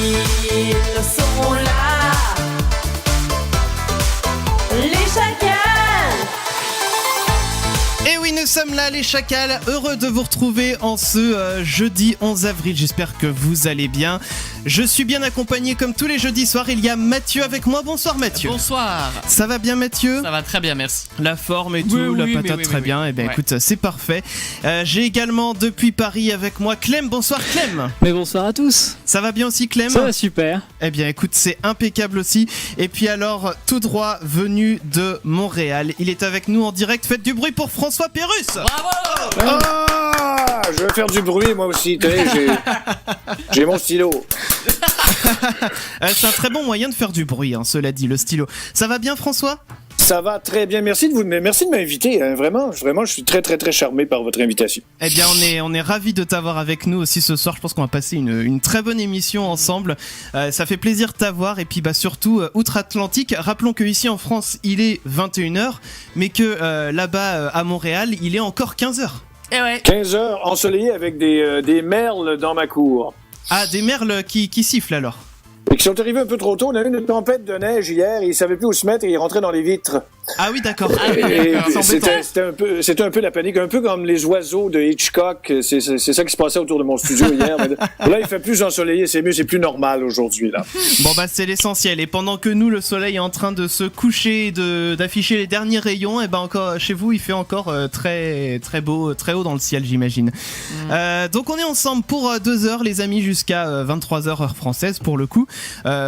ils sont là. Les chacals. Et oui, nous sommes là, les chacals, heureux de vous retrouver en ce jeudi 11 avril. J'espère que vous allez bien. Je suis bien accompagné comme tous les jeudis soirs. Il y a Mathieu avec moi. Bonsoir Mathieu. Bonsoir. Ça va bien Mathieu ? Ça va très bien, merci. La forme et tout, la patate très bien. Eh bien Ouais. écoute, c'est parfait. J'ai également depuis Paris avec moi Clem. Bonsoir Clem. Mais bonsoir à tous. Ça va bien aussi Clem ? Ça va super. Eh bien écoute, c'est impeccable aussi. Et puis alors, tout droit venu de Montréal, il est avec nous en direct. Faites du bruit pour François Pérusse. Bravo. Ah, je vais faire du bruit moi aussi. Tenez, j'ai mon stylo. C'est un très bon moyen de faire du bruit, hein, cela dit, le stylo. Ça va bien François ? Ça va très bien. Merci de m'inviter. Hein. Vraiment, je suis très très très charmé par votre invitation. Eh bien, on est ravis de t'avoir avec nous aussi ce soir. Je pense qu'on va passer une très bonne émission ensemble. Ça fait plaisir de t'avoir. Et puis, surtout, outre-Atlantique, rappelons que ici en France, il est 21h, mais que là-bas, à Montréal, il est encore 15h. Et ouais. 15 heures ensoleillées avec des merles dans ma cour. Ah, des merles qui sifflent alors. Et qui sont arrivés un peu trop tôt. On a eu une tempête de neige hier. Ils savaient plus où se mettre et ils rentraient dans les vitres. Ah oui, d'accord. Et C'est embêtant. c'était un peu la panique, un peu comme les oiseaux de Hitchcock. C'est ça qui se passait autour de mon studio hier. Mais là, il fait plus ensoleillé, c'est mieux, c'est plus normal aujourd'hui là. Bon c'est l'essentiel. Et pendant que nous, le soleil est en train de se coucher et d'afficher les derniers rayons, et encore chez vous, il fait encore très très beau, très haut dans le ciel, j'imagine. Donc on est ensemble pour 2 heures, les amis, jusqu'à 23h heure française pour le coup.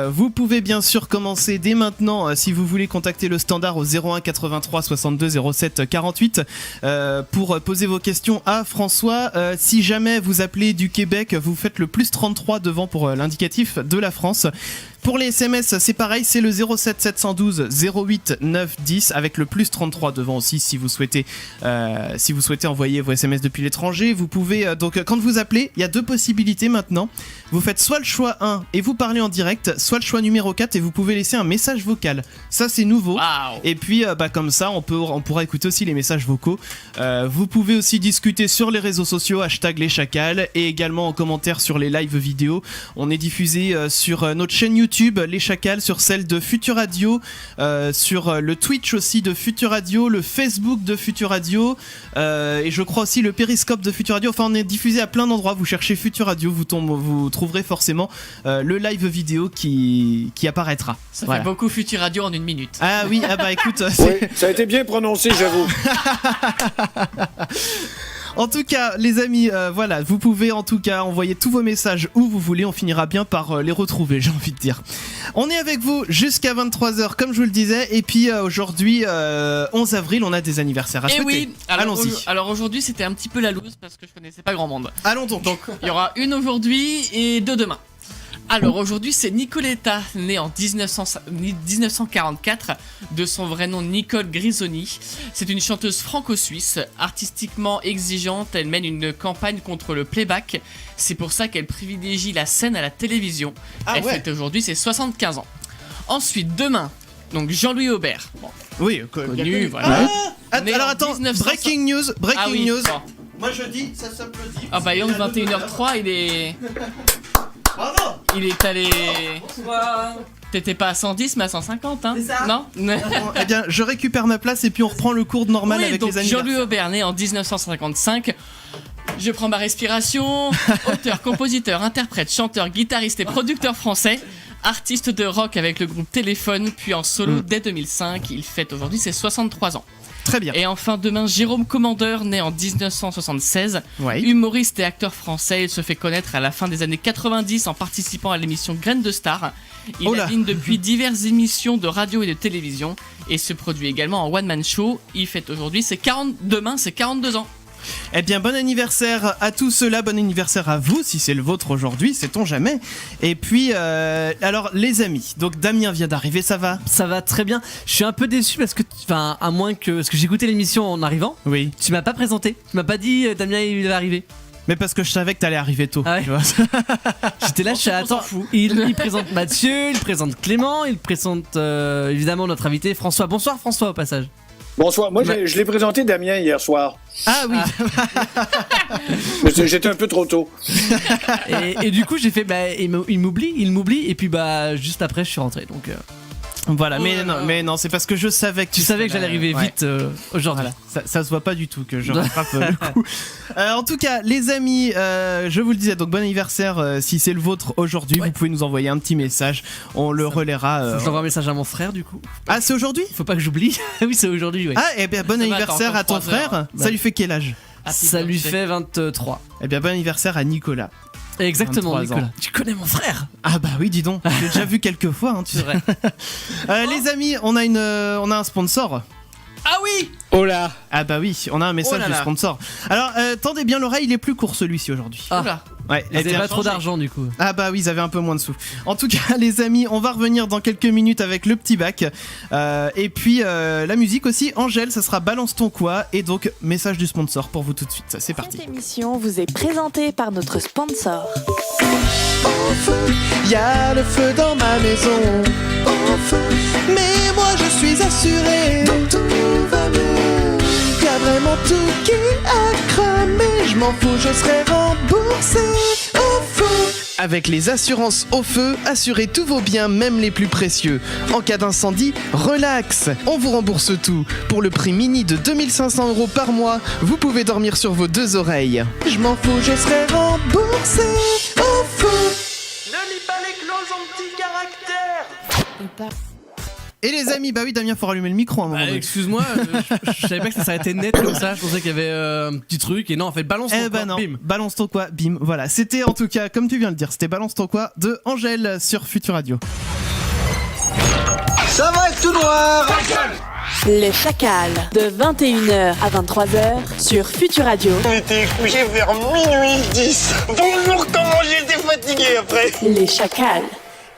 Vous pouvez bien sûr commencer dès maintenant si vous voulez contacter le standard au 01 83 62 07 48 pour poser vos questions à François. Si jamais vous appelez du Québec, vous faites le plus 33 devant pour l'indicatif de la France. Pour les SMS, c'est pareil, c'est le 07 712 08 9 10 avec le plus 33 devant aussi si vous souhaitez envoyer vos SMS depuis l'étranger. Vous pouvez donc quand vous appelez, il y a 2 possibilités maintenant. Vous faites soit le choix 1 et vous parlez en direct, soit le choix numéro 4 et vous pouvez laisser un message vocal. Ça c'est nouveau. Wow. Et puis comme ça on pourra écouter aussi les messages vocaux. Vous pouvez aussi discuter sur les réseaux sociaux #les chacals et également en commentaire sur les lives vidéo. On est diffusé sur notre chaîne YouTube Les Chacals, sur celle de Futur Radio, sur le Twitch aussi de Futur Radio, le Facebook de Futur Radio et je crois aussi le Périscope de Futur Radio. Enfin on est diffusé à plein d'endroits. Vous cherchez Futur Radio, vous trouverez forcément le live vidéo qui apparaîtra. Ça Voilà. fait beaucoup Futur Radio en 1 minute. Ah oui, écoute, Oui, ça a été bien prononcé, j'avoue. En tout cas, les amis, voilà, vous pouvez en tout cas envoyer tous vos messages où vous voulez, on finira bien par les retrouver, j'ai envie de dire. On est avec vous jusqu'à 23h, comme je vous le disais, et puis aujourd'hui, 11 avril, on a des anniversaires à Et souhaiter. oui. Allons-y. Alors aujourd'hui, c'était un petit peu la loose parce que je connaissais pas grand monde. Allons donc. Donc il y aura une aujourd'hui et 2 demain. Alors aujourd'hui c'est Nicoletta, née en 1944, de son vrai nom Nicole Grisoni. C'est une chanteuse franco-suisse, artistiquement exigeante, elle mène une campagne contre le playback. C'est pour ça qu'elle privilégie la scène à la télévision. Ah Elle ouais. fête aujourd'hui ses 75 ans. Ensuite demain, donc Jean-Louis Aubert. Bon, Oui, connu, voilà. Né Alors en attends, 1900. breaking news. Ah oui, News. bon. Moi je dis, ça s'applaudit. Ah bah donc 21h03 il est... Bravo. Il est allé... T'étais pas à 110 mais à 150 hein. C'est ça. Non. Eh bien, je récupère ma place et puis on reprend le cours normal Oui, avec donc les anniversaires. Jean-Louis Aubert, né en 1955. Je prends ma respiration. Auteur, compositeur, interprète, chanteur, guitariste et producteur français. Artiste de rock avec le groupe Téléphone, puis en solo dès 2005. Il fête aujourd'hui ses 63 ans. Très bien. Et enfin demain, Jérôme Commandeur, né en 1976. Ouais. Humoriste et acteur français, il se fait connaître à la fin des années 90 en participant à l'émission Graines de Star. Il Oh là. anime depuis diverses émissions de radio et de télévision et se produit également en one-man show. Il fête aujourd'hui demain ses 42 ans. Eh bien, bon anniversaire à tous ceux-là, bon anniversaire à vous, si c'est le vôtre aujourd'hui, sait-on jamais. Et puis, alors les amis, donc Damien vient d'arriver, ça va ? Ça va très bien. Je suis un peu déçu parce que, enfin, à moins que, parce que j'ai écouté l'émission en arrivant, Oui. tu m'as pas présenté. Tu m'as pas dit Damien il va arriver. Mais parce que je savais que t'allais arriver tôt. Ah ouais. Tu vois. J'étais là, je suis On s'en attends. fout. Il présente Mathieu, il présente Clément, il présente évidemment notre invité François. Bonsoir François au passage. Bonsoir. Moi, je l'ai présenté Damien hier soir. Ah oui. Mais j'étais un peu trop tôt. Et du coup, j'ai fait, il m'oublie, et puis juste après, je suis rentré. Donc, Voilà, Oh mais là non, là. mais non, c'est parce que je savais que tu savais que j'allais arriver Ouais. vite aujourd'hui. Voilà, ça se voit pas du tout que je rattrape le coup. En tout cas, les amis, je vous le disais, donc bon anniversaire si c'est le vôtre aujourd'hui. Ouais. Vous pouvez nous envoyer un petit message, on le relaiera. Faut que j'envoie un message à mon frère, du coup. Ah, c'est aujourd'hui? Faut pas que j'oublie. Oui, c'est aujourd'hui, ouais. Ah, et bien bon Ça va, anniversaire t'as à ton encore 3 heures, frère. hein. Ça lui fait quel âge? Ça lui fait 23. Eh bien, bon anniversaire à Nicolas. Exactement, 23 Nicolas. ans. Tu connais mon frère? Ah bah oui, dis donc, j'ai déjà vu quelques fois, hein, tu sais. vrai. Les amis, on a un sponsor. Ah oui. Oh là. Ah bah oui, on a un message Oh là du là. sponsor. Alors, tendez bien l'oreille, il est plus court celui-ci aujourd'hui. Ah. Oula. Ouais, Ils avaient bien pas trop changé. d'argent, du coup. Ah bah oui, ils avaient un peu moins de sous. En tout cas, les amis, on va revenir dans quelques minutes avec le petit bac. Et puis la musique aussi, Angèle, ça sera Balance ton quoi. Et donc, message du sponsor pour vous tout de suite. C'est parti. Cette émission vous est présentée par notre sponsor. Y a le feu dans ma maison, mais moi je suis assuré. Donc tout va mieux. Y a vraiment tout qui a cramé. Je m'en fous, je serai remboursé au feu. Avec les assurances au feu, assurez tous vos biens, même les plus précieux. En cas d'incendie, relax, on vous rembourse tout. Pour le prix mini de 2500 € par mois, vous pouvez dormir sur vos deux oreilles. Je m'en fous, je serai remboursé au feu. Et les amis, bah oui, Damien, faut rallumer le micro à un moment donné. Excuse-moi, je savais pas que ça s'arrêtait net comme ça. Je pensais qu'il y avait un petit truc. Et non, en fait, balance ton Eh bah corps, non, bim. Balance ton quoi, bim. Voilà, c'était en tout cas, comme tu viens de le dire, c'était Balance ton quoi de Angèle sur Futur Radio. Ça va être tout noir. Les Chacals, de 21h à 23h sur Futur Radio. On était couché vers minuit 10. Bonjour, comment j'étais fatigué après. Les Chacals.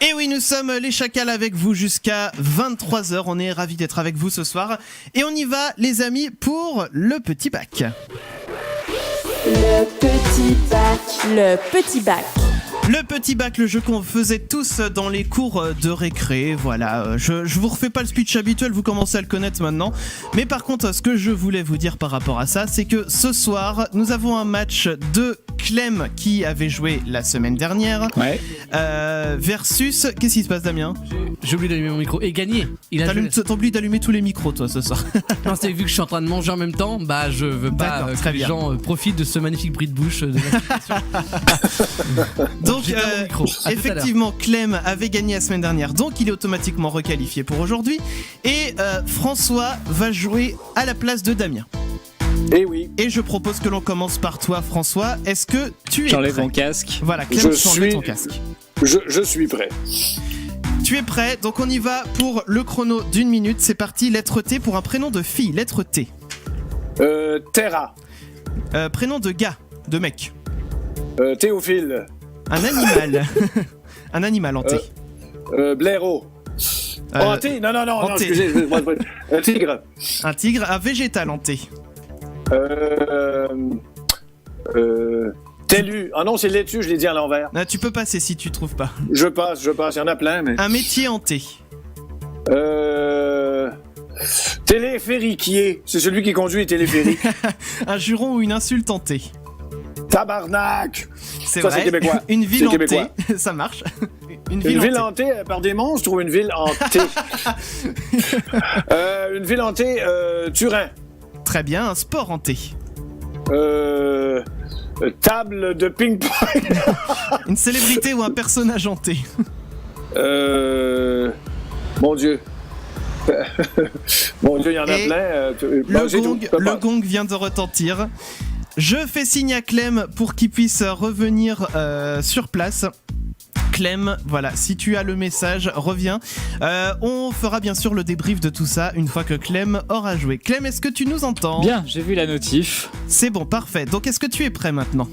Et oui, nous sommes les Chacals avec vous jusqu'à 23h. On est ravis d'être avec vous ce soir. Et on y va, les amis, pour le petit bac. Le petit bac. Le petit bac. Le petit bac, le jeu qu'on faisait tous dans les cours de récré, voilà, je vous refais pas le speech habituel, vous commencez à le connaître maintenant, mais par contre, ce que je voulais vous dire par rapport à ça, c'est que ce soir, nous avons un match de Clem qui avait joué la semaine dernière, Ouais. versus, qu'est-ce qui se passe Damien? J'ai oublié d'allumer mon micro. Et gagné. Il a joué. T'oublies d'allumer tous les micros toi ce soir. Non, c'est vu que je suis en train de manger en même temps, bah je veux pas D'accord, que très les bien. gens profitent de ce magnifique bruit de bouche de la... Donc J'éteins mon micro. À tout à l'heure. effectivement Clem avait gagné la semaine dernière, donc il est automatiquement requalifié pour aujourd'hui, et François va jouer à la place de Damien. Eh oui. Et je propose que l'on commence par toi, François. Est-ce que tu es J'enlève prêt? mon casque. Voilà, Clem, Je tu enlèves suis- ton casque. Je suis prêt. Tu es prêt, donc on y va pour le chrono d'1 minute. C'est parti, lettre T pour un prénom de fille, lettre T. Terra. Prénom de gars, de mec. Théophile. Un animal. Un animal en T. Blaireau. En T? Non, en non, T. excusez. Un tigre. Un tigre, un végétal en T. Télu. Ah non, c'est laitue, je l'ai dit à l'envers. Tu peux passer si tu trouves pas. Je passe. Il y en a plein, mais. Un métier en T. Téléphériquier. C'est celui qui conduit les téléphériques. Un juron ou une insulte en T. Tabarnak. C'est Ça, vrai. c'est québécois. Une ville C'est en T. québécois. Ça marche. Une Une ville en T. hantée par des monstres ou une ville hantée? Une ville hantée, Turin. Très bien, un sport en T. Table de ping-pong. Une célébrité ou un personnage en T. Mon Dieu. Mon Dieu, il y en a Et plein. Le gong vient de retentir. Je fais signe à Clem pour qu'il puisse revenir sur place. Clem, voilà, si tu as le message, reviens. On fera bien sûr le débrief de tout ça une fois que Clem aura joué. Clem, est-ce que tu nous entends? Bien, j'ai vu la notif. C'est bon, parfait. Donc est-ce que tu es prêt maintenant?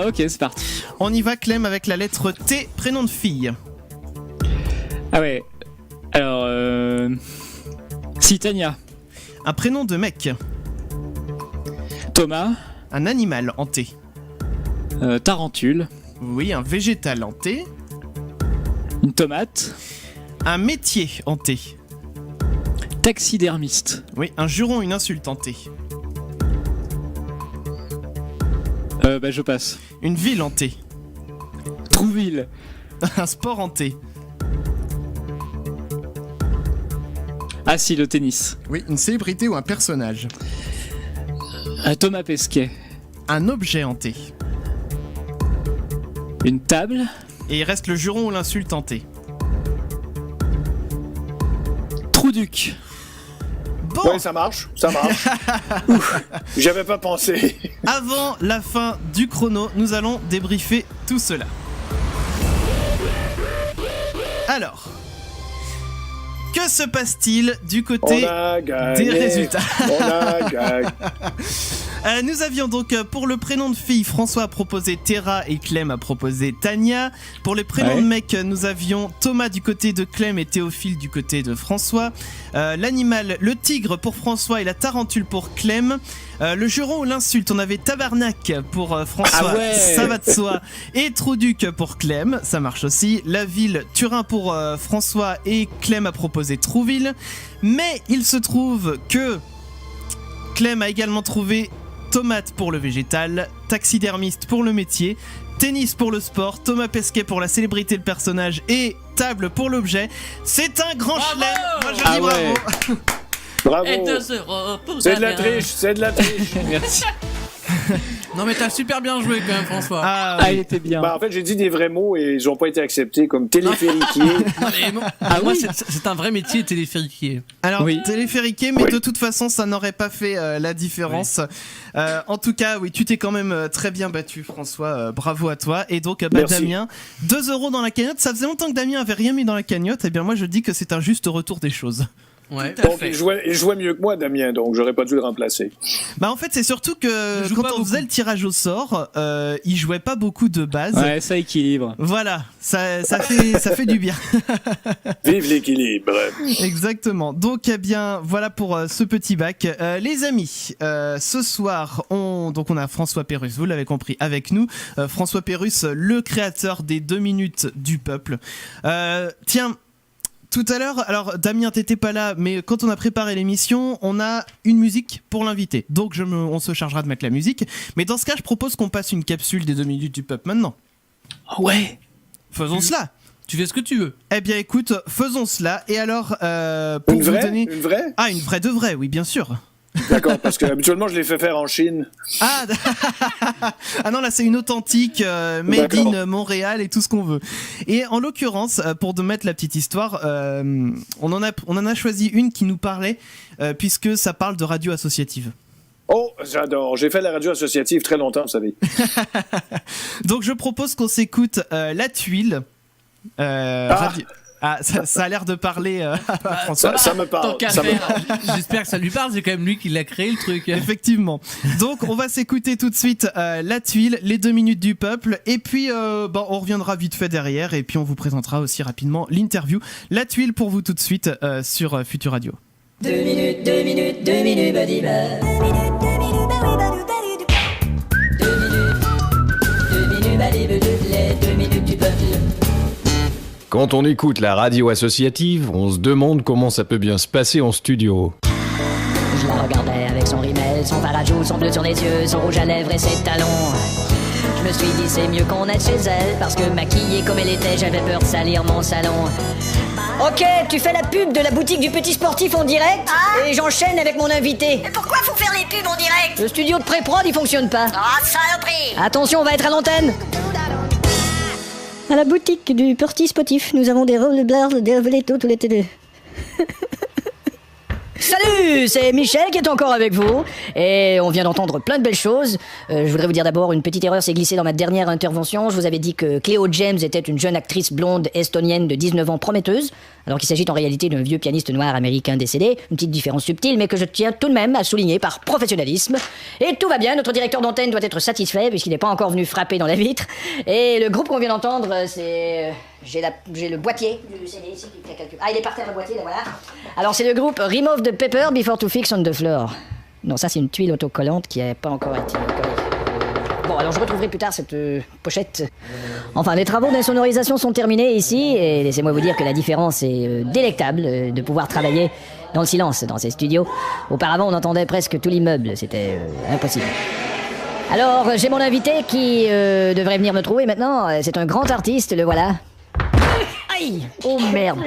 Ok, c'est parti. On y va, Clem, avec la lettre T, prénom de fille. Ah ouais. Alors, Citania. Un prénom de mec. Thomas. Un animal en T. Tarentule. Oui, un végétal en T. Une tomate. Un métier en T. Taxidermiste. Oui, un juron, une insulte en T. Je passe. Une ville en T. Trouville. Un sport en T. Ah si, le tennis. Oui, une célébrité ou un personnage. Thomas Pesquet. Un objet en T. Une table. Et il reste le juron ou l'insulte en T. Trouduc. Bon, Ouais, ça marche. Ouf, j'avais pas pensé. avant la fin du chrono, nous allons débriefer tout cela. Alors, que se passe-t-il du côté On a gagné. des résultats? On a gagné. Nous avions donc pour le prénom de fille, François a proposé Terra et Clem a proposé Tania. Pour les prénoms Ouais. de mec, nous avions Thomas du côté de Clem et Théophile du côté de François. L'animal, le tigre pour François et la tarentule pour Clem. Le juron ou l'insulte, on avait Tabarnak pour François, Ah ouais. ça va de soi. Et Trouduc pour Clem, ça marche aussi. La ville, Turin pour François et Clem a proposé Trouville. Mais il se trouve que Clem a également trouvé tomate pour le végétal, taxidermiste pour le métier, tennis pour le sport, Thomas Pesquet pour la célébrité, le personnage et table pour l'objet. C'est un grand Bravo. chelem. Moi je Ah dis bravo. ouais. Bravo. Et 2 euros pour C'est de la Damien. triche, c'est de la triche. Merci. Non mais t'as super bien joué quand même François. Ah, Ah, oui. il était bien. En fait, j'ai dit des vrais mots et ils ont pas été acceptés comme téléphériquier. Non, mais non. Ah Moi, oui. c'est un vrai métier téléphériquier. Alors Oui. téléphériqué, mais Oui. de toute façon ça n'aurait pas fait la différence. En tout cas, oui, tu t'es quand même très bien battu, François. Bravo à toi. Et donc, Merci. Damien, 2 euros dans la cagnotte. Ça faisait longtemps que Damien avait rien mis dans la cagnotte. Et bien moi je dis que c'est un juste retour des choses. Ouais. Donc, il jouait mieux que moi, Damien, donc j'aurais pas dû le remplacer. Bah en fait c'est surtout que Il joue quand pas on beaucoup. faisait le tirage au sort, il jouait pas beaucoup de base. Ouais, ça équilibre. Voilà, ça fait du bien. Vive l'équilibre. Exactement. Donc eh bien voilà pour ce petit bac. Les amis, ce soir on a François Pérusse, vous l'avez compris, avec nous. François Pérusse, le créateur des 2 minutes du peuple. Tiens. Tout à l'heure, alors Damien t'étais pas là, mais quand on a préparé l'émission, on a une musique pour l'invité. Donc on se chargera de mettre la musique. Mais dans ce cas, je propose qu'on passe une capsule des 2 minutes du peuple maintenant. Ah ouais. Faisons cela. Tu fais ce que tu veux. Eh bien écoute, faisons cela. Et alors, pour Une vous vraie? donner... Une vraie? Ah, une vraie de vraie, oui, bien sûr. D'accord, parce que habituellement, je les fais faire en Chine. Ah, ah non, là c'est une authentique made D'accord. in Montréal et tout ce qu'on veut. Et en l'occurrence, pour te mettre la petite histoire, on en a choisi une qui nous parlait puisque ça parle de radio associative. Oh, j'adore. J'ai fait la radio associative très longtemps, vous savez. Donc je propose qu'on s'écoute La Tuile. Ah, ça a l'air de parler à François. Ça me parle. Tant qu'à Ça me faire. J'espère que ça lui parle, c'est quand même lui qui l'a créé le truc. Effectivement. Donc on va s'écouter tout de suite La Tuile, les 2 minutes du peuple, et puis on reviendra vite fait derrière, et puis on vous présentera aussi rapidement l'interview. La Tuile pour vous tout de suite sur Futur Radio. 2 minutes, 2 minutes, 2 minutes, badiba. 2 minutes, badiba, les 2 minutes du peuple. Quand on écoute la radio associative, on se demande comment ça peut bien se passer en studio. Je la regardais avec son rimel, son fard à joues, son bleu sur les yeux, son rouge à lèvres et ses talons. Je me suis dit c'est mieux qu'on aille chez elle, parce que maquillée comme elle était, j'avais peur de salir mon salon. Ok, tu fais la pub de la boutique du petit sportif en direct et j'enchaîne avec mon invité. Mais pourquoi faut faire les pubs en direct? Le studio de pré-prod, il fonctionne pas. Ah, saloperie! Attention, on va être à l'antenne. À la boutique du petit sportif, nous avons des rollerblades, des vélos, tous les télé. Salut, c'est Michel qui est encore avec vous et on vient d'entendre plein de belles choses. Je voudrais vous dire d'abord une petite erreur s'est glissée dans ma dernière intervention. Je vous avais dit que Cléo James était une jeune actrice blonde estonienne de 19 ans prometteuse, alors qu'il s'agit en réalité d'un vieux pianiste noir américain décédé. Une petite différence subtile mais que je tiens tout de même à souligner par professionnalisme. Et tout va bien, notre directeur d'antenne doit être satisfait puisqu'il n'est pas encore venu frapper dans la vitre. Et le groupe qu'on vient d'entendre, c'est... J'ai le boîtier du CD ici qui fait calcul. Ah, il est par terre le boîtier, là, voilà. Alors, c'est le groupe Remove the Paper Before to Fix on the Floor. Non, ça, c'est une tuile autocollante qui n'a pas encore été collée. Bon, alors je retrouverai plus tard cette pochette. Enfin, les travaux d'insonorisation sont terminés ici, et laissez-moi vous dire que la différence est délectable de pouvoir travailler dans le silence dans ces studios. Auparavant, on entendait presque tout l'immeuble, c'était impossible. Alors, j'ai mon invité qui devrait venir me trouver maintenant. C'est un grand artiste, le voilà. Aïe! Oh merde!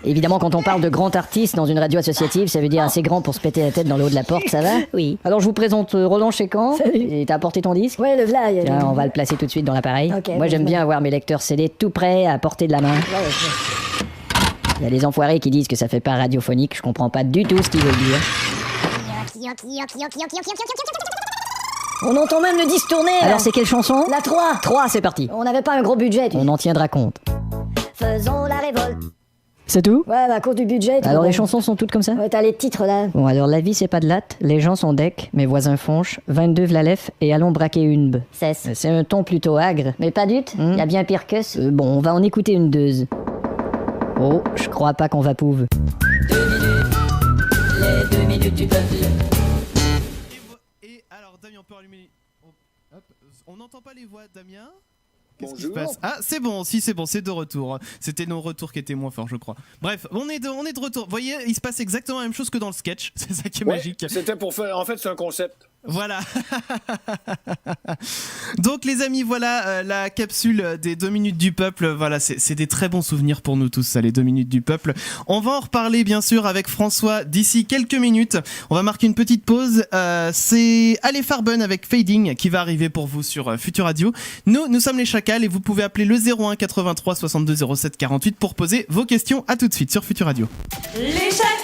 Évidemment, quand on parle de grand artiste dans une radio associative, ça veut dire assez grand pour se péter la tête dans le haut de la porte, ça va? Oui. Alors je vous présente Roland Chécan. Salut. Et t'as apporté ton disque? Ouais, le v'là. Tiens, on va le placer tout de suite dans l'appareil. Okay, moi, j'aime bien avoir mes lecteurs CD tout prêts à portée de la main. Ouais. Il y a des enfoirés qui disent que ça fait pas radiophonique. Je comprends pas du tout ce qu'ils veulent dire. On entend même le disque tourner. Alors c'est quelle chanson? La 3. 3, c'est parti. On n'avait pas un gros budget. On en tiendra compte. Faisons la révolte. C'est tout? Ouais, à cause du budget. Alors les chansons sont toutes comme ça? Ouais, t'as les titres là. Bon, alors la vie c'est pas de latte, les gens sont deck, mes voisins fonchent, 22 v'lalef et allons braquer une b. C'est un ton plutôt agre. Mais pas dut, y a bien pire que ça. Bon, on va en écouter une deuze. Oh, je crois pas qu'on va pouve. 2 minutes, les 2 minutes du peuple. Et alors, Damien, on peut allumer. Hop. On n'entend pas les voix, Damien? Bonjour. Qu'est-ce qui se passe? Ah, c'est bon, si c'est bon, c'est de retour. C'était nos retours qui étaient moins forts, je crois. Bref, on est de retour. Vous voyez, il se passe exactement la même chose que dans le sketch. C'est ça qui est magique. C'était pour faire. En fait, c'est un concept. Voilà. Donc les amis, voilà la capsule des 2 minutes du peuple. Voilà, c'est des très bons souvenirs pour nous tous, ça, les 2 minutes du peuple. On va en reparler bien sûr avec François d'ici quelques minutes. On va marquer une petite pause. C'est Ale Farben avec Fading qui va arriver pour vous sur Futur Radio. Nous sommes les Chacals et vous pouvez appeler le 01 83 62 07 48 pour poser vos questions. À tout de suite sur Futur Radio. Les Chacals.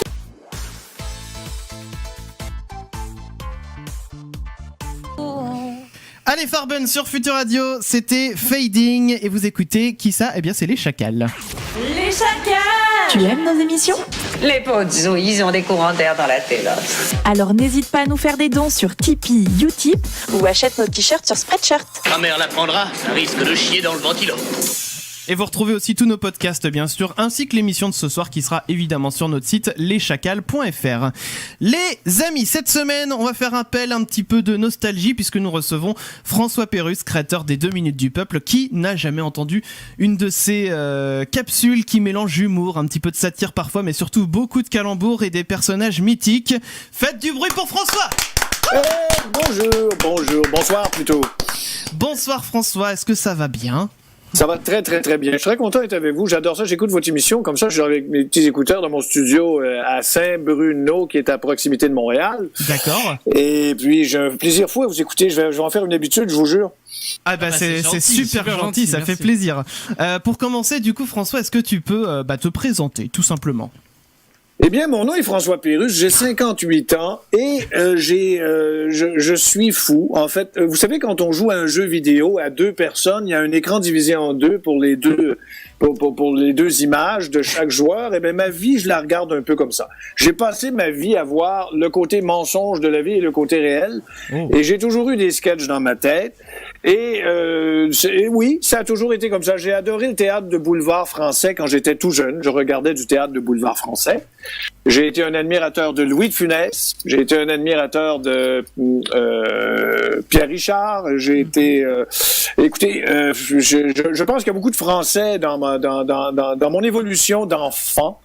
Allez Farben sur Futur Radio, c'était Fading et vous écoutez qui ça? Eh bien c'est les Chacals. Les Chacals. Tu aimes nos émissions? Les potes, ils ont des courants d'air dans la tête. Alors n'hésite pas à nous faire des dons sur Tipeee, Utip ou achète nos t-shirts sur Spreadshirt. Ta mère l'apprendra, ça risque de chier dans le ventilo. Et vous retrouvez aussi tous nos podcasts bien sûr, ainsi que l'émission de ce soir qui sera évidemment sur notre site leschacals.fr. Les amis, cette semaine on va faire appel un petit peu de nostalgie puisque nous recevons François Pérusse, créateur des 2 minutes du peuple. Qui n'a jamais entendu une de ces capsules qui mélangent humour, un petit peu de satire parfois, mais surtout beaucoup de calembours et des personnages mythiques. Faites du bruit pour François! Bonjour, bonsoir plutôt. Bonsoir François, est-ce que ça va bien? Ça va très, très, très bien. Je suis très content d'être avec vous. J'adore ça. J'écoute votre émission. Comme ça, je suis avec mes petits écouteurs dans mon studio à Saint-Bruno, qui est à proximité de Montréal. D'accord. Et puis, j'ai un plaisir fou à vous écouter. Je vais en faire une habitude, je vous jure. Ah bah c'est super gentil, ça fait plaisir. Pour commencer, du coup, François, est-ce que tu peux te présenter, tout simplement? Eh bien, mon nom est François Pérusse, j'ai 58 ans et je suis fou. En fait, vous savez, quand on joue à un jeu vidéo à 2 personnes, il y a un écran divisé en 2 pour les deux pour les 2 images de chaque joueur. Eh bien, ma vie, je la regarde un peu comme ça. J'ai passé ma vie à voir le côté mensonge de la vie et le côté réel. Et j'ai toujours eu des sketchs dans ma tête. Et oui, ça a toujours été comme ça. J'ai adoré le théâtre de boulevard français quand j'étais tout jeune. Je regardais du théâtre de boulevard français. J'ai été un admirateur de Louis de Funès. J'ai été un admirateur de Pierre Richard. J'ai été... écoutez, je pense qu'il y a beaucoup de Français dans mon évolution d'enfant.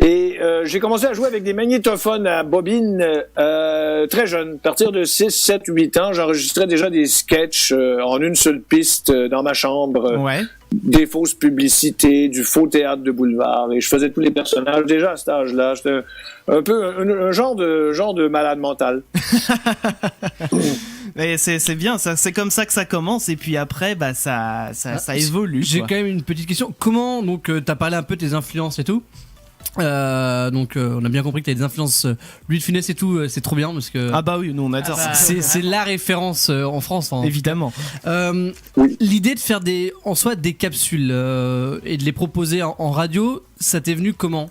Et j'ai commencé à jouer avec des magnétophones à bobine très jeune. À partir de 6, 7, 8 ans, j'enregistrais déjà des sketchs en une seule piste dans ma chambre. Ouais. Des fausses publicités, du faux théâtre de boulevard. Et je faisais tous les personnages déjà à cet âge-là. J'étais un peu un genre de malade mental. Mais c'est bien, ça, c'est comme ça que ça commence et puis après bah ça évolue. J'ai quoi. quand même une petite question. Comment donc t'as parlé un peu de tes influences et tout. On a bien compris que t'as des influences Louis de Funès et tout, c'est trop bien parce que ah bah oui, nous on adore. C'est la référence en France. Évidemment. Oui. L'idée de faire des capsules et de les proposer en radio, ça t'est venu comment?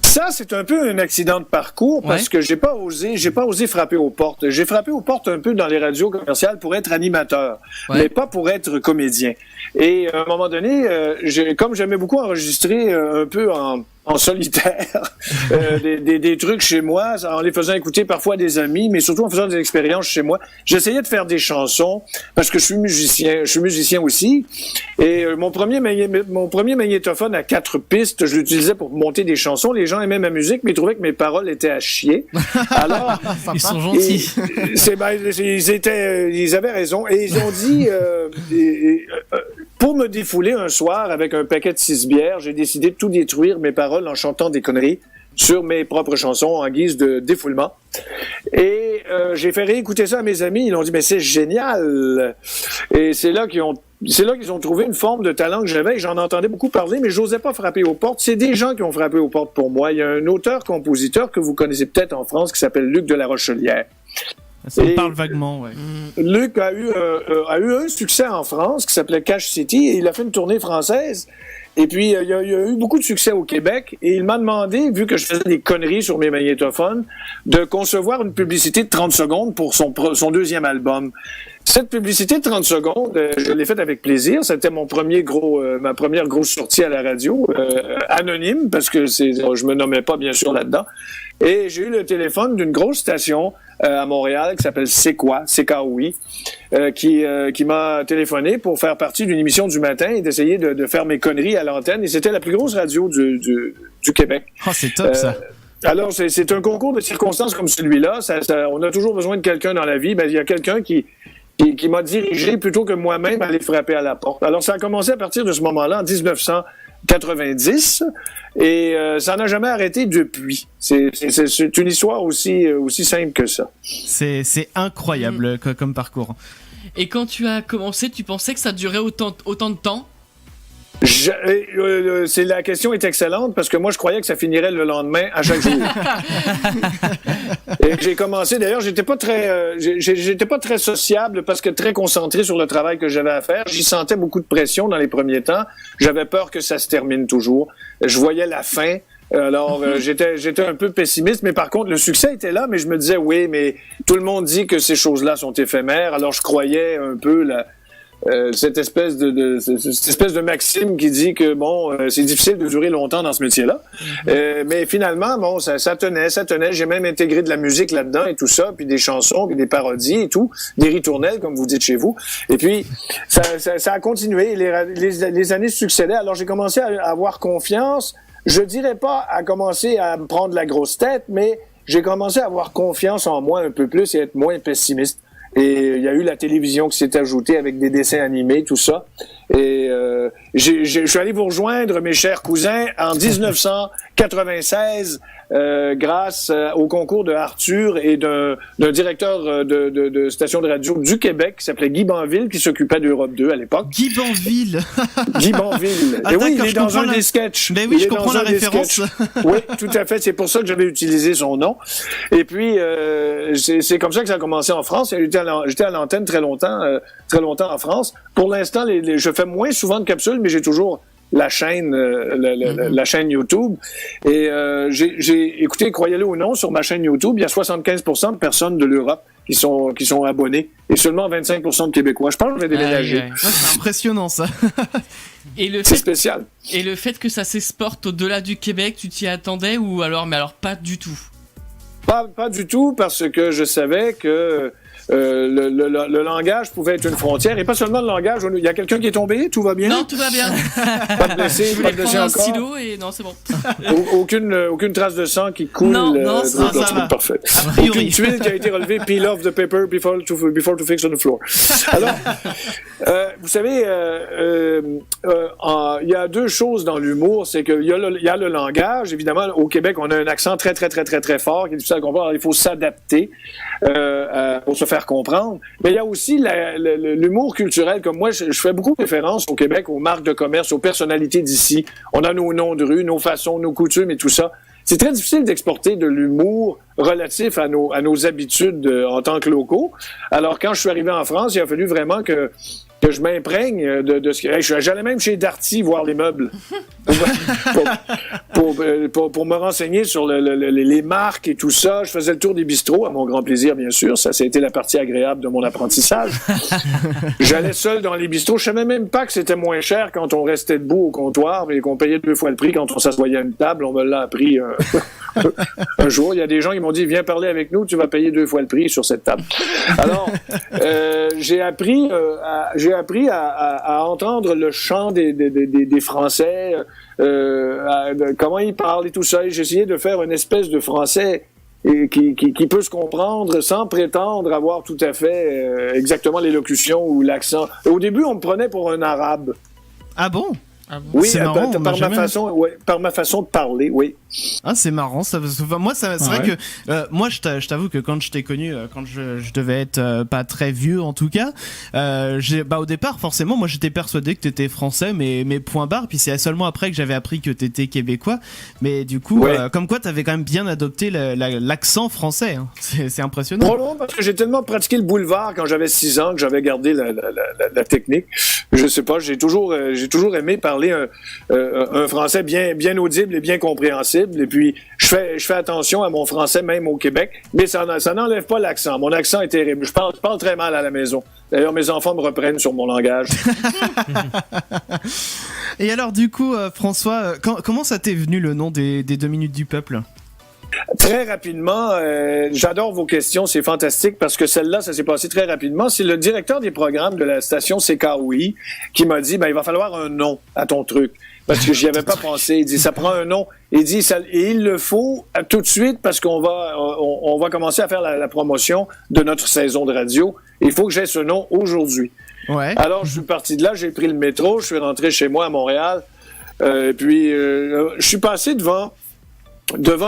Ça, c'est un peu un accident de parcours parce que j'ai pas osé frapper aux portes. J'ai frappé aux portes un peu dans les radios commerciales pour être animateur, mais pas pour être comédien. Et à un moment donné, comme j'aimais beaucoup enregistrer un peu en solitaire des trucs chez moi, en les faisant écouter parfois à des amis, mais surtout en faisant des expériences chez moi. J'essayais de faire des chansons parce que je suis musicien aussi. Et mon premier magnétophone à 4 pistes, je l'utilisais pour monter des chansons. Les gens aimaient ma musique, mais ils trouvaient que mes paroles étaient à chier. Alors, ils sont gentils. Ils avaient raison. Et ils ont dit, pour me défouler un soir avec un paquet de 6 bières, j'ai décidé de tout détruire, mes paroles, en chantant des conneries sur mes propres chansons en guise de défoulement. Et j'ai fait réécouter ça à mes amis. Ils ont dit, mais c'est génial! Et c'est là qu'ils ont trouvé une forme de talent que j'avais. J'en entendais beaucoup parler, mais j'osais pas frapper aux portes. C'est des gens qui ont frappé aux portes pour moi. Il y a un auteur-compositeur que vous connaissez peut-être en France qui s'appelle Luc de la Rochelière. Ça me parle vaguement, ouais. Luc a eu un succès en France qui s'appelait Cash City et il a fait une tournée française. Et puis, il y a eu beaucoup de succès au Québec et il m'a demandé, vu que je faisais des conneries sur mes magnétophones, de concevoir une publicité de 30 secondes pour son deuxième album. Cette publicité de 30 secondes, je l'ai faite avec plaisir. C'était ma première grosse sortie à la radio, anonyme, parce que je me nommais pas bien sûr là-dedans. Et j'ai eu le téléphone d'une grosse station à Montréal qui s'appelle C'est quoi, CKOI, qui m'a téléphoné pour faire partie d'une émission du matin et d'essayer de faire mes conneries à l'antenne. Et c'était la plus grosse radio du Québec. Oh, c'est top ça. Alors, c'est un concours de circonstances comme celui-là. On a toujours besoin de quelqu'un dans la vie. Ben, il y a quelqu'un qui m'a dirigé plutôt que moi-même à aller frapper à la porte. Alors, ça a commencé à partir de ce moment-là, en 1990, et ça n'a jamais arrêté depuis. C'est une histoire aussi simple que ça. C'est incroyable comme parcours. Et quand tu as commencé, tu pensais que ça durait autant de temps? La question est excellente parce que moi je croyais que ça finirait le lendemain à chaque jour. Et j'ai commencé, d'ailleurs, j'étais pas très sociable parce que très concentré sur le travail que j'avais à faire. J'y sentais beaucoup de pression dans les premiers temps. J'avais peur que ça se termine toujours. Je voyais la fin. Alors, j'étais un peu pessimiste, mais par contre, le succès était là, mais je me disais, oui, mais tout le monde dit que ces choses-là sont éphémères. Alors, je croyais un peu cette espèce de maxime qui dit que c'est difficile de durer longtemps dans ce métier-là. Mais finalement, ça tenait. J'ai même intégré de la musique là-dedans et tout ça, puis des chansons, puis des parodies et tout, des ritournelles comme vous dites chez vous. Et puis ça a continué. Les années succédaient. Alors j'ai commencé à avoir confiance. Je dirais pas à commencer à me prendre la grosse tête, mais j'ai commencé à avoir confiance en moi un peu plus et être moins pessimiste. Et il y a eu la télévision qui s'est ajoutée avec des dessins animés, tout ça. Et je suis allé vous rejoindre, mes chers cousins, en 1996, grâce au concours de Arthur et d'un directeur de station de radio du Québec qui s'appelait Guy Banville, qui s'occupait d'Europe 2 à l'époque. Guy Banville. Guy Banville. Ah, et oui, il est dans un des sketchs. Mais oui, je comprends la référence. Oui, tout à fait. C'est pour ça que j'avais utilisé son nom. Et puis, c'est comme ça que ça a commencé en France. J'étais à l'antenne très longtemps en France. Pour l'instant, je fais moins souvent de capsules, mais j'ai toujours la chaîne YouTube. Et j'ai écouté, croyez-le ou non, sur ma chaîne YouTube, il y a 75% de personnes de l'Europe qui sont abonnés et seulement 25% de Québécois. Je pense que je vais déménager. Ouais, c'est impressionnant ça. C'est spécial. Et le fait que ça s'exporte au-delà du Québec, tu t'y attendais ou alors pas du tout? Pas du tout, parce que je savais que le langage pouvait être une frontière, et pas seulement le langage. Il y a quelqu'un qui est tombé, tout va bien? Non, tout va bien. Pas de blessé, pas de blessé encore. Un stylo et non, c'est bon. Aucune trace de sang qui coule. Non, ça va. Parfait. Aucune tuile qui a été relevée. Peel off the paper before to fix on the floor. Alors, vous savez, il y a deux choses dans l'humour, c'est qu'il y a le langage. Évidemment, au Québec, on a un accent très très très très très fort qui est difficile à comprendre. Alors, il faut s'adapter pour se faire comprendre. Mais il y a aussi l'humour culturel. Comme moi, je fais beaucoup référence au Québec, aux marques de commerce, aux personnalités d'ici. On a nos noms de rue, nos façons, nos coutumes et tout ça. C'est très difficile d'exporter de l'humour relatif à nos habitudes en tant que locaux. Alors, quand je suis arrivé en France, il a fallu vraiment que que je m'imprègne de ce que... Hey, j'allais même chez Darty voir les meubles pour me renseigner sur les marques et tout ça. Je faisais le tour des bistrots, à mon grand plaisir, bien sûr. Ça a été la partie agréable de mon apprentissage. J'allais seul dans les bistrots. Je savais même pas que c'était moins cher quand on restait debout au comptoir et qu'on payait 2 fois le prix quand on s'assoyait à une table. On me l'a appris un jour. Il y a des gens qui m'ont dit, viens parler avec nous, tu vas payer 2 fois le prix sur cette table. Alors, j'ai appris à entendre le chant des Français, comment ils parlent et tout ça. Et j'ai essayé de faire une espèce de français qui peut se comprendre sans prétendre avoir tout à fait exactement l'élocution ou l'accent. Au début, on me prenait pour un arabe. Ah bon? Oui, c'est marrant, par ma façon de parler, oui. Ah, c'est marrant ça. Parce que, moi, c'est vrai que moi, je t'avoue que quand je t'ai connu, quand je devais être pas très vieux en tout cas, au départ, forcément, moi, j'étais persuadé que t'étais français, mais point barre. Puis c'est seulement après que j'avais appris que t'étais québécois. Mais du coup, comme quoi, t'avais quand même bien adopté l'accent français. Hein. C'est impressionnant. Probablement parce que j'ai tellement pratiqué le boulevard quand j'avais 6 ans que j'avais gardé la technique. Je sais pas, j'ai toujours aimé parler un français bien audible et bien compréhensible. Et puis, je fais attention à mon français, même au Québec, mais ça n'enlève pas l'accent. Mon accent est terrible. Je parle très mal à la maison. D'ailleurs, mes enfants me reprennent sur mon langage. Et alors, du coup, François, comment ça t'est venu le nom des 2 minutes du peuple? Très rapidement, j'adore vos questions, c'est fantastique parce que celle-là, ça s'est passé très rapidement. C'est le directeur des programmes de la station CKOI qui m'a dit, il va falloir un nom à ton truc. Parce que j'y avais pas pensé. Il dit, ça prend un nom. Il dit, et il le faut tout de suite parce qu'on va commencer à faire la promotion de notre saison de radio. Il faut que j'aie ce nom aujourd'hui. Ouais. Alors, je suis parti de là, j'ai pris le métro, je suis rentré chez moi à Montréal. Puis, je suis passé devant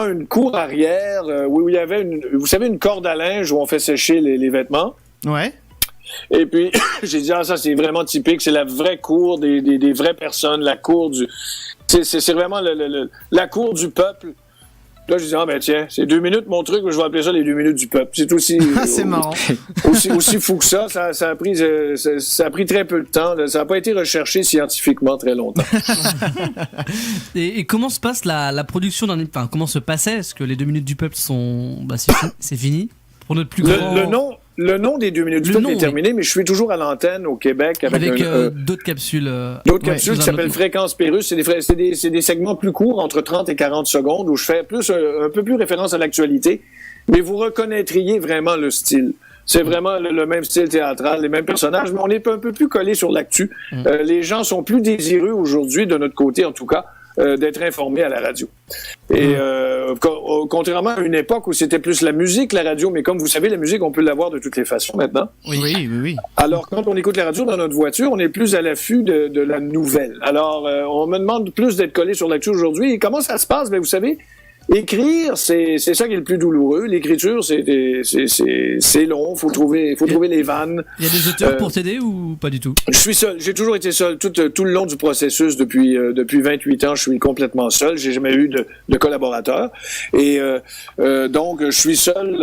une cour arrière où il y avait vous savez, une corde à linge où on fait sécher les vêtements. Ouais. Et puis, j'ai dit, ça, c'est vraiment typique. C'est la vraie cour des vraies personnes, la cour du... C'est vraiment la cour du peuple. Là, je dis, tiens, c'est 2 minutes, mon truc, je vais appeler ça les 2 minutes du peuple. C'est aussi... c'est marrant. aussi fou que ça. Ça a pris très peu de temps. Là. Ça n'a pas été recherché scientifiquement très longtemps. Et comment se passe la production d'un... Enfin, comment se passait? Est-ce que les 2 minutes du peuple sont... c'est fini? Pour notre plus grand... Le nom des 2 minutes du peuple est terminé, mais je suis toujours à l'antenne au Québec avec d'autres capsules. D'autres capsules qui s'appellent Fréquence Pérusse. C'est des segments plus courts, entre 30 et 40 secondes, où je fais un peu plus référence à l'actualité, mais vous reconnaîtriez vraiment le style. C'est vraiment le même style théâtral, les mêmes personnages, mais on est un peu plus collé sur l'actu. Les gens sont plus désireux aujourd'hui, de notre côté en tout cas, d'être informés à la radio. Et contrairement à une époque où c'était plus la musique, la radio, mais comme vous savez, la musique, on peut l'avoir de toutes les façons maintenant. Oui. Alors, quand on écoute la radio dans notre voiture, on est plus à l'affût de la nouvelle. Alors, on me demande plus d'être collé sur l'actu aujourd'hui. Et comment ça se passe? Vous savez, écrire, c'est ça qui est le plus douloureux. L'écriture, c'est long. Faut trouver les vannes. Il y a des auteurs pour t'aider ou pas du tout? Je suis seul. J'ai toujours été seul tout le long du processus depuis 28 ans. Je suis complètement seul. J'ai jamais eu de collaborateur. Et donc, je suis seul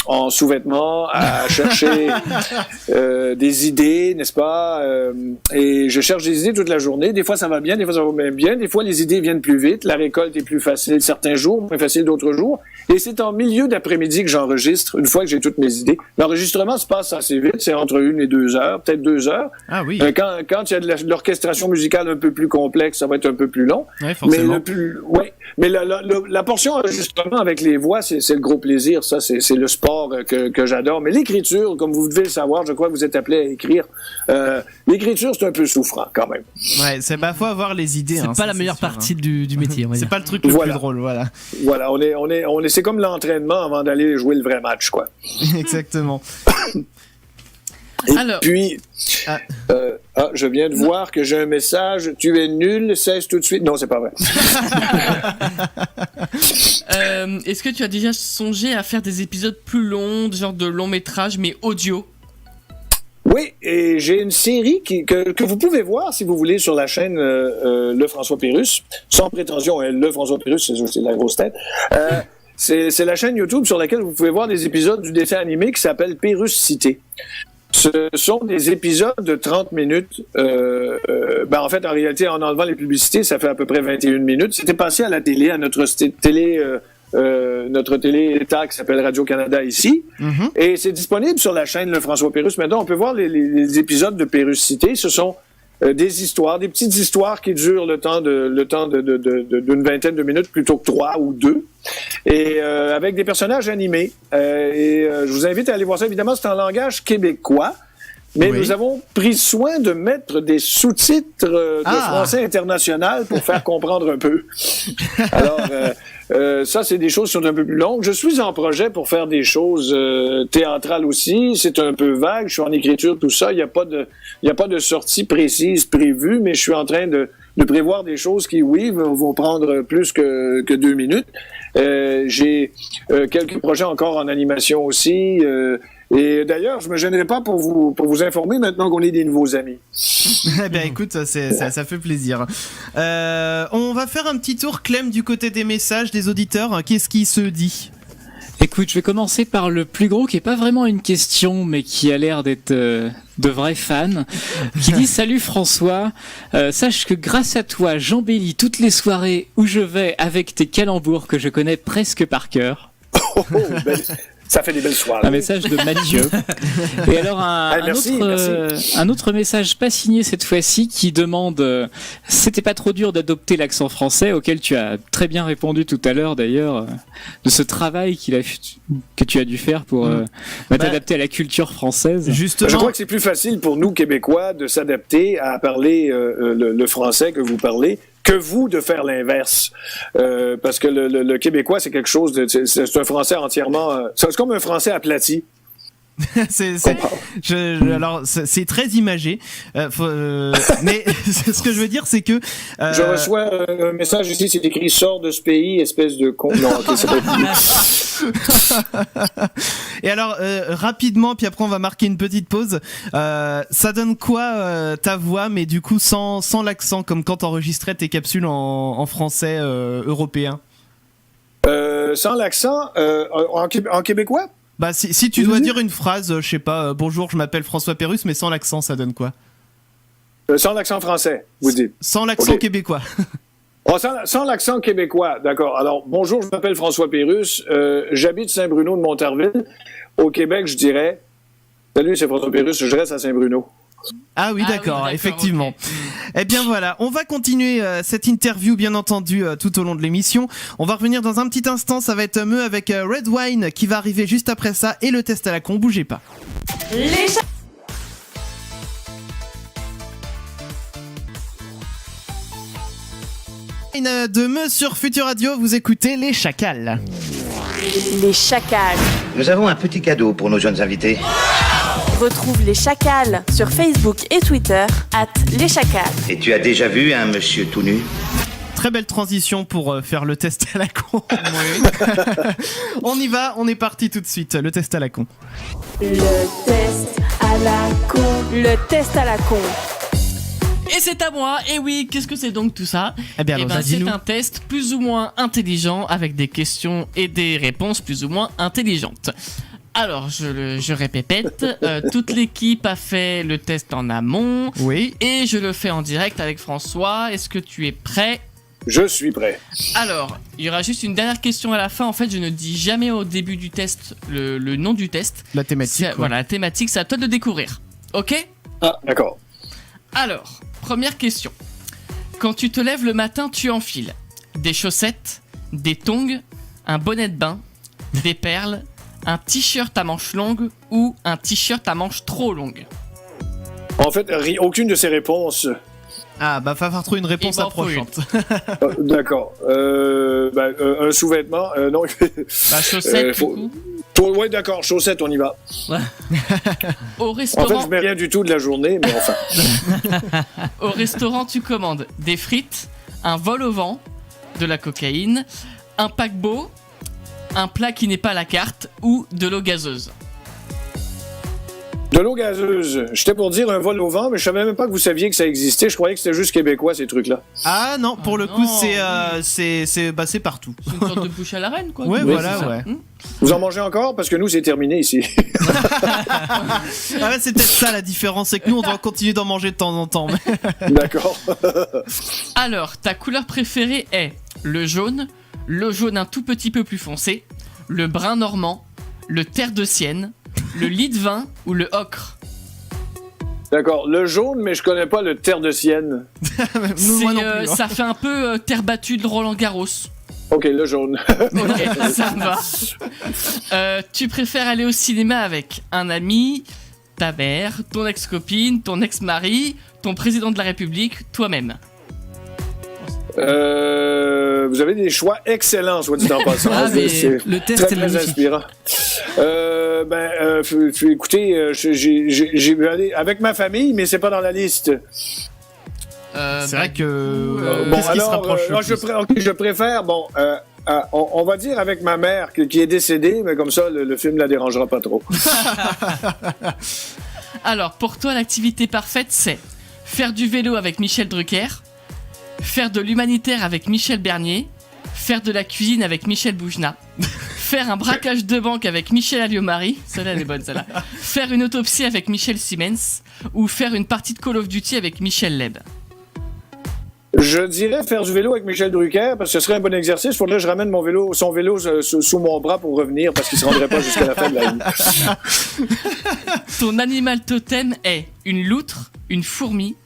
en sous-vêtements à chercher des idées, n'est-ce pas? Et je cherche des idées toute la journée. Des fois, ça va bien. Des fois, ça va moins bien. Des fois, les idées viennent plus vite. La récolte est plus facile certains jours, moins facile d'autres jours. Et c'est en milieu d'après-midi que j'enregistre, une fois que j'ai toutes mes idées. L'enregistrement se passe assez vite, c'est entre 1 et 2 heures, peut-être 2 heures. Ah oui. Quand il y a de l'orchestration musicale un peu plus complexe, ça va être un peu plus long. Ouais, forcément. Mais la portion enregistrement avec les voix, c'est le gros plaisir. Ça, c'est le sport que j'adore. Mais l'écriture, comme vous devez le savoir, je crois que vous êtes appelé à écrire. L'écriture, c'est un peu souffrant quand même. Ouais, c'est faut avoir les idées. C'est pas la meilleure partie du métier. C'est pas le truc le plus drôle, voilà. Voilà, c'est comme l'entraînement avant d'aller jouer le vrai match, quoi. Exactement. Et puis, je viens de voir que j'ai un message. Tu es nul, cesse tout de suite. Non, c'est pas vrai. Est-ce que tu as déjà songé à faire des épisodes plus longs, genre de long métrage, mais audio? Oui, et j'ai une série que vous pouvez voir, si vous voulez, sur la chaîne Le François Pérusse. Sans prétention, Le François Pérusse, c'est la grosse tête. C'est la chaîne YouTube sur laquelle vous pouvez voir des épisodes du dessin animé qui s'appelle Pérusse Cité. Ce sont des épisodes de 30 minutes. En fait, en réalité, en enlevant les publicités, ça fait à peu près 21 minutes. C'était passé à la télé, à notre télé... notre télé-État qui s'appelle Radio-Canada ici. Mm-hmm. Et c'est disponible sur la chaîne Le François Pérusse. Maintenant, on peut voir les épisodes de Pérusse cités. Ce sont des histoires, des petites histoires qui durent le temps d'une vingtaine de minutes plutôt que 3 ou 2. Et avec des personnages animés. Je vous invite à aller voir ça. Évidemment, c'est en langage québécois. Mais nous avons pris soin de mettre des sous-titres de français international pour faire comprendre un peu. Alors, ça, c'est des choses qui sont un peu plus longues. Je suis en projet pour faire des choses théâtrales aussi. C'est un peu vague. Je suis en écriture, tout ça. Il n'y a pas de sortie précise prévue, mais je suis en train de prévoir des choses qui, vont prendre plus que 2 minutes. J'ai quelques projets encore en animation aussi. Et d'ailleurs, je me gênerai pas pour vous informer maintenant qu'on est des nouveaux amis. Eh bien, écoute, ça fait plaisir. On va faire un petit tour, Clem, du côté des messages des auditeurs. Qu'est-ce qui se dit ? Écoute, je vais commencer par le plus gros, qui est pas vraiment une question, mais qui a l'air d'être de vrais fans, qui dit « Salut François, sache que grâce à toi, j'embellis toutes les soirées où je vais avec tes calembours que je connais presque par cœur. » Ça fait des belles soirées. Un message de Mathieu. Et alors un autre message pas signé cette fois-ci qui demande c'était pas trop dur d'adopter l'accent français, auquel tu as très bien répondu tout à l'heure d'ailleurs, de ce travail que tu as dû faire pour t'adapter à la culture française. Justement. Je crois que c'est plus facile pour nous Québécois de s'adapter à parler le français que vous parlez que vous de faire l'inverse. Parce que le québécois, c'est quelque chose c'est un français entièrement... c'est comme un français aplati. Alors, c'est très imagé. Mais ce que je veux dire, c'est que... Je reçois un message ici, c'est écrit « Sors de ce pays, espèce de con... » Non, ok, c'est pas Et alors, rapidement, puis après on va marquer une petite pause. Ça donne quoi ta voix, mais du coup sans l'accent, comme quand t'enregistrais tes capsules en français européen? Sans l'accent, en québécois? Bah si tu dois dire une phrase, je sais pas, bonjour, je m'appelle François Pérusse, mais sans l'accent, ça donne quoi? Sans l'accent français, vous dites. Sans l'accent québécois. Oh, sans l'accent québécois, d'accord. Alors, bonjour, je m'appelle François Pérusse, j'habite Saint-Bruno de Montarville. Au Québec, je dirais, salut, c'est François Pérusse, je reste à Saint-Bruno. Ah oui, d'accord, effectivement. Okay. Eh bien voilà, on va continuer cette interview, bien entendu, tout au long de l'émission. On va revenir dans un petit instant, ça va être Meu avec Red Wine qui va arriver juste après ça, et le test à la con, bougez pas. De Meu sur Futur Radio, vous écoutez Les Chacals. Les Chacals. Nous avons un petit cadeau pour nos jeunes invités. Retrouve Les Chacals sur Facebook et Twitter @Les Chacals. Et tu as déjà vu un monsieur tout nu ? Très belle transition pour faire le test à la con. On y va, on est parti tout de suite. Le test à la con. Le test à la con. Le test à la con. Et c'est à moi, et oui, qu'est-ce que c'est donc tout ça ? Eh bien, c'est un test plus ou moins intelligent avec des questions et des réponses plus ou moins intelligentes. Alors, je répète, toute l'équipe a fait le test en amont. Oui. Et je le fais en direct avec François. Est-ce que tu es prêt ? Je suis prêt. Alors, il y aura juste une dernière question à la fin. En fait, je ne dis jamais au début du test le nom du test. La thématique. Voilà, la thématique, c'est à toi de le découvrir. Ok ? Ah, d'accord. Alors, première question. Quand tu te lèves le matin, tu enfiles des chaussettes, des tongs, un bonnet de bain, des perles, un t-shirt à manches longues ou un t-shirt à manches trop longues? En fait, aucune de ces réponses. Ah, bah, va falloir trouver une réponse approchante. D'accord. Un sous-vêtement, non. Bah, chaussettes, du coup. Ouais, d'accord, chaussettes, on y va. Au restaurant... En fait, je mets rien du tout de la journée, mais enfin. Au restaurant, tu commandes des frites, un vol au vent, de la cocaïne, un paquebot, un plat qui n'est pas à la carte ou de l'eau gazeuse. De l'eau gazeuse. J'étais pour dire un vol au vent, mais je savais même pas que vous saviez que ça existait. Je croyais que c'était juste québécois, ces trucs-là. Ah non, pour le coup, c'est partout. C'est une sorte de bouche à la reine, quoi. Ouais, voilà, ouais. Vous en mangez encore? Parce que nous, c'est terminé ici. Ah ouais, c'est peut-être ça la différence, c'est que nous, on doit continuer d'en manger de temps en temps. D'accord. Alors, ta couleur préférée est le jaune un tout petit peu plus foncé, le brun normand, le terre de Sienne, le lit de vin ou le ocre. D'accord. Le jaune, mais je connais pas le terre de Sienne. Moi non plus, Ça fait un peu terre battue de Roland Garros. Ok, le jaune. Ok, ça me va. Tu préfères aller au cinéma avec un ami, ta mère, ton ex-copine, ton ex-mari, ton président de la République, toi-même? Vous avez des choix excellents, soit dit en passant. Le test est magnifique. Inspirant. Écoutez, j'ai aller avec ma famille, mais c'est pas dans la liste. C'est vrai que. Bon, qu'est-ce qui se rapproche je préfère. Bon, on va dire avec ma mère qui est décédée, mais comme ça, le film la dérangera pas trop. Alors, pour toi, l'activité parfaite, c'est faire du vélo avec Michel Drucker, faire de l'humanitaire avec Michel Bernier, faire de la cuisine avec Michel Boujna, faire un braquage de banque avec Michel Alliot-Marie, celle-là elle est bonne celle-là, faire une autopsie avec Michel Siemens, ou faire une partie de Call of Duty avec Michel Leb. Je dirais faire du vélo avec Michel Drucker, parce que ce serait un bon exercice. Il faudrait que je ramène son vélo sous mon bras pour revenir, parce qu'il ne se rendrait pas jusqu'à la fin de la vie. Ton animal totem est une loutre, une fourmi,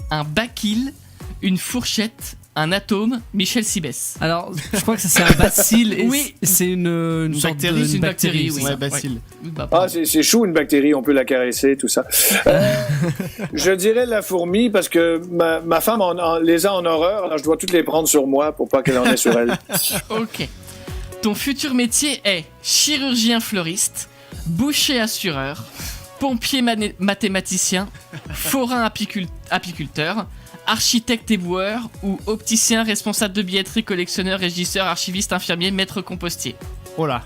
un bacille, une fourchette, un atome, Michel Sibès. Alors, je crois que ça c'est un bacille. Oui, c'est une sorte bactérie, de c'est une bactérie, oui. Ouais, bacille. Ah, c'est chou, une bactérie, on peut la caresser, tout ça. Je dirais la fourmi, parce que ma femme les a en horreur, alors je dois toutes les prendre sur moi pour pas qu'elle en ait sur elle. Ok. Ton futur métier est chirurgien fleuriste, boucher assureur, pompier mathématicien, forain apiculteur, architecte éboueur ou opticien responsable de billetterie, collectionneur, régisseur, archiviste, infirmier, maître compostier. Oh là.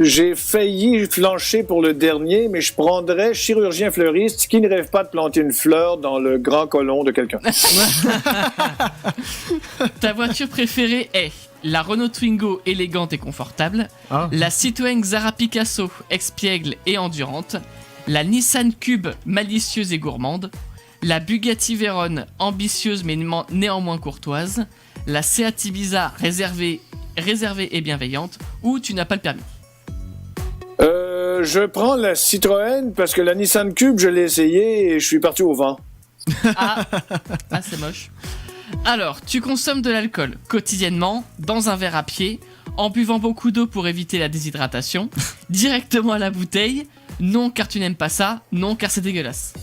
J'ai failli flancher pour le dernier, mais je prendrais chirurgien fleuriste qui ne rêve pas de planter une fleur dans le grand côlon de quelqu'un. Ta voiture préférée est la Renault Twingo élégante et confortable, la Citroën Xara Picasso espiègle et endurante, la Nissan Cube malicieuse et gourmande, la Bugatti Veyron ambitieuse mais néanmoins courtoise, la Seat Ibiza réservée et bienveillante, ou tu n'as pas le permis. Je prends la Citroën parce que la Nissan Cube, je l'ai essayé et je suis parti au vent. Ah, c'est moche. Alors, tu consommes de l'alcool quotidiennement, dans un verre à pied, en buvant beaucoup d'eau pour éviter la déshydratation, directement à la bouteille, non car tu n'aimes pas ça, non car c'est dégueulasse.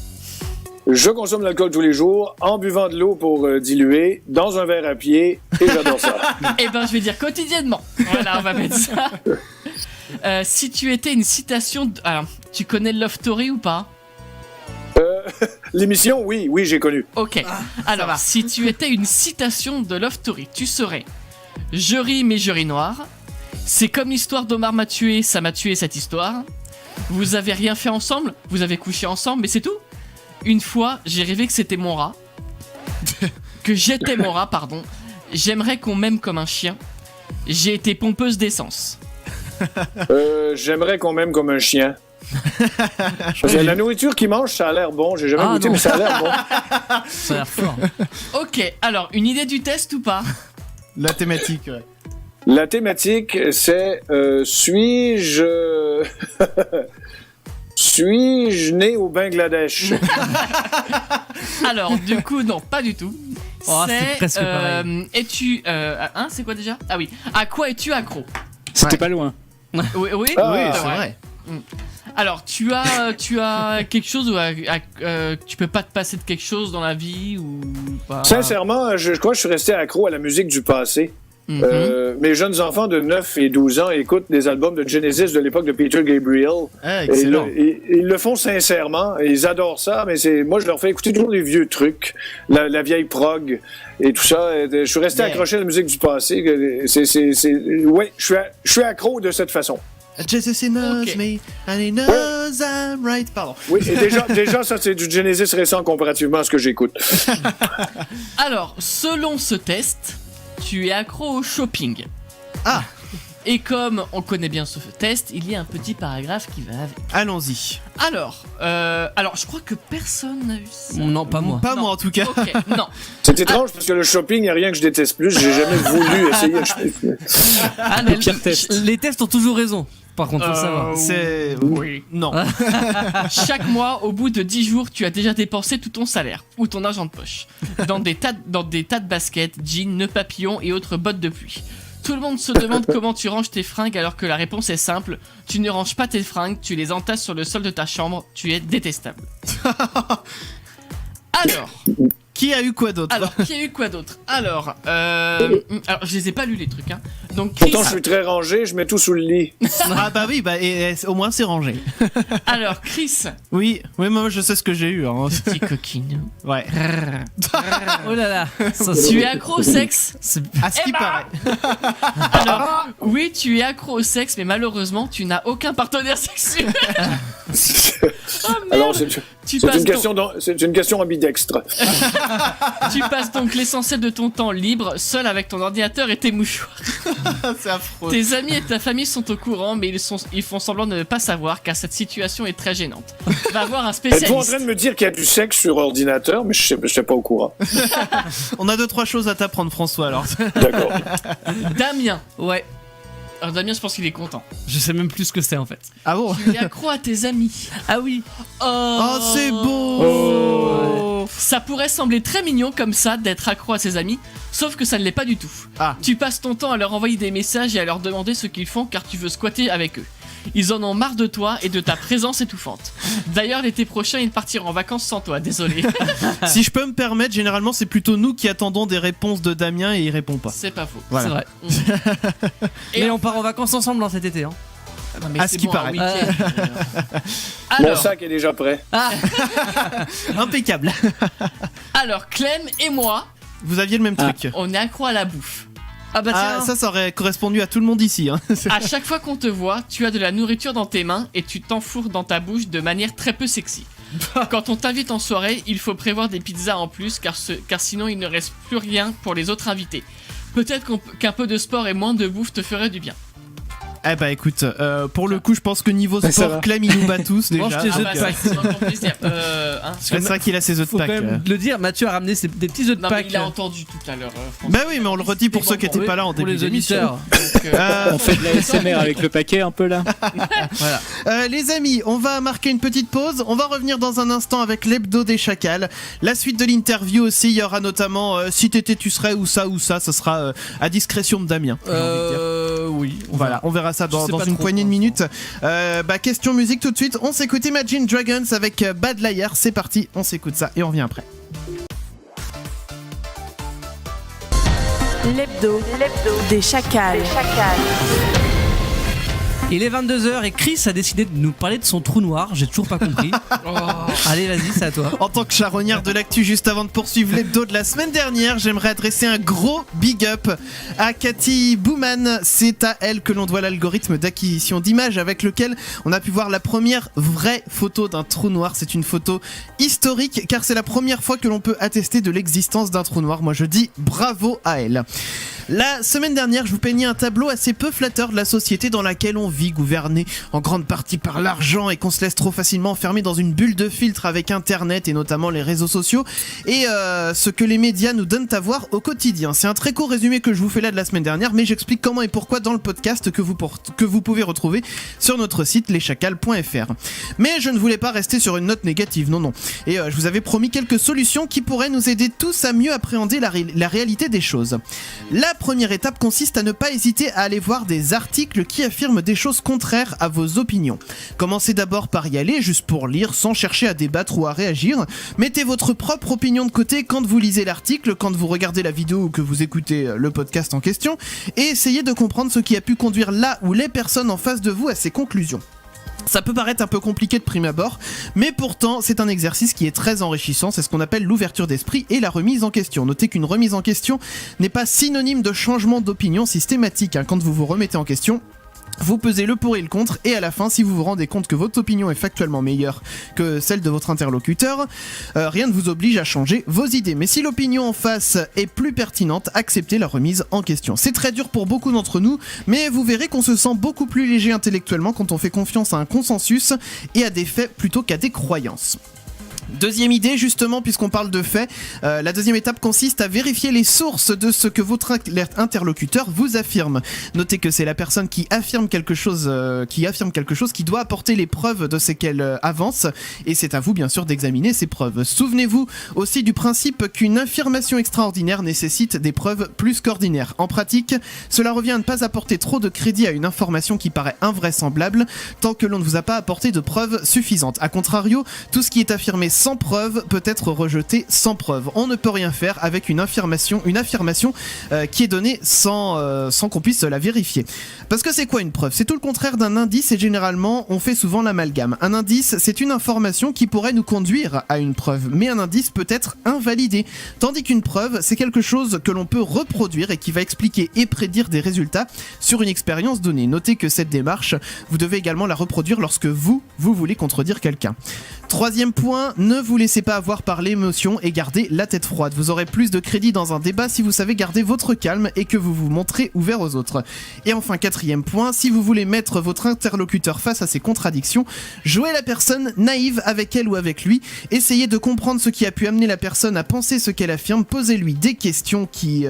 Je consomme l'alcool tous les jours, en buvant de l'eau pour diluer, dans un verre à pied, et j'adore ça. Eh ben, je vais dire quotidiennement. Voilà, on va mettre ça. Si tu étais une citation... Alors, tu connais Love Story ou pas? L'émission, oui, j'ai connu. Ok. Alors, si tu étais une citation de Love Story, tu serais « Je ris mais je ris noir. C'est comme l'histoire d'Omar m'a tué, ça m'a tué cette histoire. Vous avez rien fait ensemble, vous avez couché ensemble, mais c'est tout. Une fois, j'ai rêvé que c'était mon rat. Que j'étais mon rat, pardon. J'aimerais qu'on m'aime comme un chien. J'ai été pompeuse d'essence. » J'aimerais qu'on m'aime comme un chien. Parce que la nourriture qu'ils mangent, ça a l'air bon. J'ai jamais goûté, mais ça a l'air bon. Ça a l'air fort. Ok, alors, une idée du test ou pas? La thématique, ouais. La thématique, c'est suis-je... Suis-je né au Bangladesh? Alors, du coup, non, pas du tout. C'est presque pareil. Es-tu... c'est quoi déjà? Ah oui. À quoi es-tu accro? C'était pas loin. Oui, oui, c'est vrai. Alors, tu as quelque chose où tu peux pas te passer de quelque chose dans la vie ou pas? Sincèrement, je crois que je suis resté accro à la musique du passé. Mes jeunes enfants de 9 et 12 ans écoutent des albums de Genesis de l'époque de Peter Gabriel. Ah, excellent. Ils le font sincèrement, et ils adorent ça, mais moi je leur fais écouter toujours les vieux trucs, la vieille prog et tout ça. Je suis resté accroché à la musique du passé. Ouais, je suis accro de cette façon. Jesus knows me and he knows I'm right. Pardon. Oui, et déjà, ça c'est du Genesis récent comparativement à ce que j'écoute. Alors, selon ce test, tu es accro au shopping. Ah. Et comme on connaît bien ce test, il y a un petit paragraphe qui va avec. Allons-y. Alors, je crois que personne n'a vu ça. Non, pas moi. Pas moi en tout cas. Ok, non. C'est étrange parce que le shopping, il n'y a rien que je déteste plus. J'ai jamais voulu essayer le shopping. Le pire test. Les tests ont toujours raison. Par contre, faut le savoir. C'est... Oui. Non. Chaque mois, au bout de 10 jours, tu as déjà dépensé tout ton salaire ou ton argent de poche dans des tas de baskets, jeans, nœuds papillons et autres bottes de pluie. Tout le monde se demande comment tu ranges tes fringues alors que la réponse est simple. Tu ne ranges pas tes fringues, tu les entasses sur le sol de ta chambre, tu es détestable. Alors, qui a eu quoi d'autre? Alors, je les ai pas lus les trucs, hein. Donc, Chris... Pourtant, je suis très rangé, je mets tout sous le lit. Ah bah oui, et au moins c'est rangé. Alors, Chris. Oui, moi je sais ce que j'ai eu. Hein. Petit coquine. Ouais. Oh là là. Tu es accro au sexe? À ce qui paraît. Alors, oui, tu es accro au sexe, mais malheureusement, tu n'as aucun partenaire sexuel. Oh, alors, c'est une question ambidextre. Tu passes donc l'essentiel de ton temps libre, seul avec ton ordinateur et tes mouchoirs. C'est affreux. Tes amis et ta famille sont au courant, mais ils font semblant de ne pas savoir, car cette situation est très gênante. Va voir un spécialiste. Êtes-vous en train de me dire qu'il y a du sexe sur ordinateur, mais je sais pas au courant. On a 2-3 choses à t'apprendre, François, alors. D'accord. Damien. Ouais. Alors Damien, je pense qu'il est content. Je sais même plus ce que c'est en fait. Ah bon? Tu es accro à tes amis. Ah oui. Oh, c'est beau. Oh. Ça pourrait sembler très mignon comme ça d'être accro à ses amis, sauf que ça ne l'est pas du tout. Ah. Tu passes ton temps à leur envoyer des messages et à leur demander ce qu'ils font car tu veux squatter avec eux. Ils en ont marre de toi et de ta présence étouffante. D'ailleurs, l'été prochain, ils partiront en vacances sans toi, désolé. Si je peux me permettre, généralement, c'est plutôt nous qui attendons des réponses de Damien et il répond pas. C'est pas faux. Voilà. C'est vrai. Mais on part en vacances ensemble cet été. Hein. Non, mais à c'est ce qui bon, paraît. Mon sac est déjà prêt. Impeccable. Alors, Clem et moi, vous aviez le même truc. On est accro à la bouffe. Ah bah tiens. Ça aurait correspondu à tout le monde ici. Hein. À chaque fois qu'on te voit, tu as de la nourriture dans tes mains et tu t'enfourres dans ta bouche de manière très peu sexy. Quand on t'invite en soirée, il faut prévoir des pizzas en plus car sinon il ne reste plus rien pour les autres invités. Peut-être qu'un peu de sport et moins de bouffe te ferait du bien. Eh bah écoute, pour le coup, je pense que niveau sport, Clem il nous bat tous déjà. Mange tes œufs de Pâques. C'est vrai qu'il a ses œufs de Pâques. Faut quand même le dire, Mathieu a ramené des petits œufs de Non, Pâques. mais il a entendu tout à l'heure. Bah oui, mais on le redit pour ceux qui n'étaient pas là en début d'émission. On fait de la SMR avec le paquet un peu là. Voilà. Les amis, on va marquer une petite pause. On va revenir dans un instant avec l'hebdo des chacals. La suite de l'interview aussi, il y aura notamment si t'étais tu serais ou ça, ce sera à discrétion de Damien. Oui. Voilà, on verra ça dans une poignée de minutes. Question musique tout de suite. On s'écoute Imagine Dragons avec Bad Liar. C'est parti, on s'écoute ça et on revient après. L'hebdo des chacals. Il est 22h et Chris a décidé de nous parler de son trou noir. J'ai toujours pas compris. Allez, vas-y, c'est à toi. En tant que charognard de l'actu, juste avant de poursuivre l'hebdo de la semaine dernière, j'aimerais adresser un gros big up à Cathy Bouman. C'est à elle que l'on doit l'algorithme d'acquisition d'images avec lequel on a pu voir la première vraie photo d'un trou noir. C'est une photo historique car c'est la première fois que l'on peut attester de l'existence d'un trou noir. Moi je dis bravo à elle. La semaine dernière, je vous peignais un tableau assez peu flatteur de la société dans laquelle on vit, gouvernée en grande partie par l'argent et qu'on se laisse trop facilement enfermer dans une bulle de filtre avec Internet et notamment les réseaux sociaux et ce que les médias nous donnent à voir au quotidien. C'est un très court résumé que je vous fais là de la semaine dernière, mais j'explique comment et pourquoi dans le podcast que vous pouvez retrouver sur notre site leschacals.fr. Mais je ne voulais pas rester sur une note négative, non. Et je vous avais promis quelques solutions qui pourraient nous aider tous à mieux appréhender la réalité des choses. La première étape consiste à ne pas hésiter à aller voir des articles qui affirment des choses contraires à vos opinions. Commencez d'abord par y aller, juste pour lire, sans chercher à débattre ou à réagir. Mettez votre propre opinion de côté quand vous lisez l'article, quand vous regardez la vidéo ou que vous écoutez le podcast en question, et essayez de comprendre ce qui a pu conduire la ou les personnes en face de vous à ces conclusions. Ça peut paraître un peu compliqué de prime abord, mais pourtant c'est un exercice qui est très enrichissant, c'est ce qu'on appelle l'ouverture d'esprit et la remise en question. Notez qu'une remise en question n'est pas synonyme de changement d'opinion systématique, Quand vous vous remettez en question, Vous pesez le pour et le contre, et à la fin, si vous vous rendez compte que votre opinion est factuellement meilleure que celle de votre interlocuteur, rien ne vous oblige à changer vos idées. Mais si l'opinion en face est plus pertinente, acceptez la remise en question. C'est très dur pour beaucoup d'entre nous, mais vous verrez qu'on se sent beaucoup plus léger intellectuellement quand on fait confiance à un consensus et à des faits plutôt qu'à des croyances. Deuxième idée, justement, puisqu'on parle de faits, la deuxième étape consiste à vérifier les sources de ce que votre interlocuteur vous affirme. Notez que c'est la personne qui affirme quelque chose qui doit apporter les preuves de ce qu'elle avance, et c'est à vous bien sûr d'examiner ces preuves. Souvenez-vous aussi du principe qu'une affirmation extraordinaire nécessite des preuves plus qu'ordinaires. En pratique, cela revient à ne pas apporter trop de crédit à une information qui paraît invraisemblable tant que l'on ne vous a pas apporté de preuves suffisantes. A contrario, tout ce qui est affirmé sans preuve peut être rejeté sans preuve. On ne peut rien faire avec une affirmation qui est donnée sans qu'on puisse la vérifier. Parce que c'est quoi une preuve ? C'est tout le contraire d'un indice et généralement on fait souvent l'amalgame. Un indice, c'est une information qui pourrait nous conduire à une preuve, mais un indice peut être invalidé. Tandis qu'une preuve, c'est quelque chose que l'on peut reproduire et qui va expliquer et prédire des résultats sur une expérience donnée. Notez que cette démarche, vous devez également la reproduire lorsque vous voulez contredire quelqu'un. Troisième point, ne vous laissez pas avoir par l'émotion et gardez la tête froide. Vous aurez plus de crédit dans un débat si vous savez garder votre calme et que vous vous montrez ouvert aux autres. Et enfin, quatrième point, si vous voulez mettre votre interlocuteur face à ses contradictions, jouez la personne naïve avec elle ou avec lui, essayez de comprendre ce qui a pu amener la personne à penser ce qu'elle affirme, posez-lui des questions qui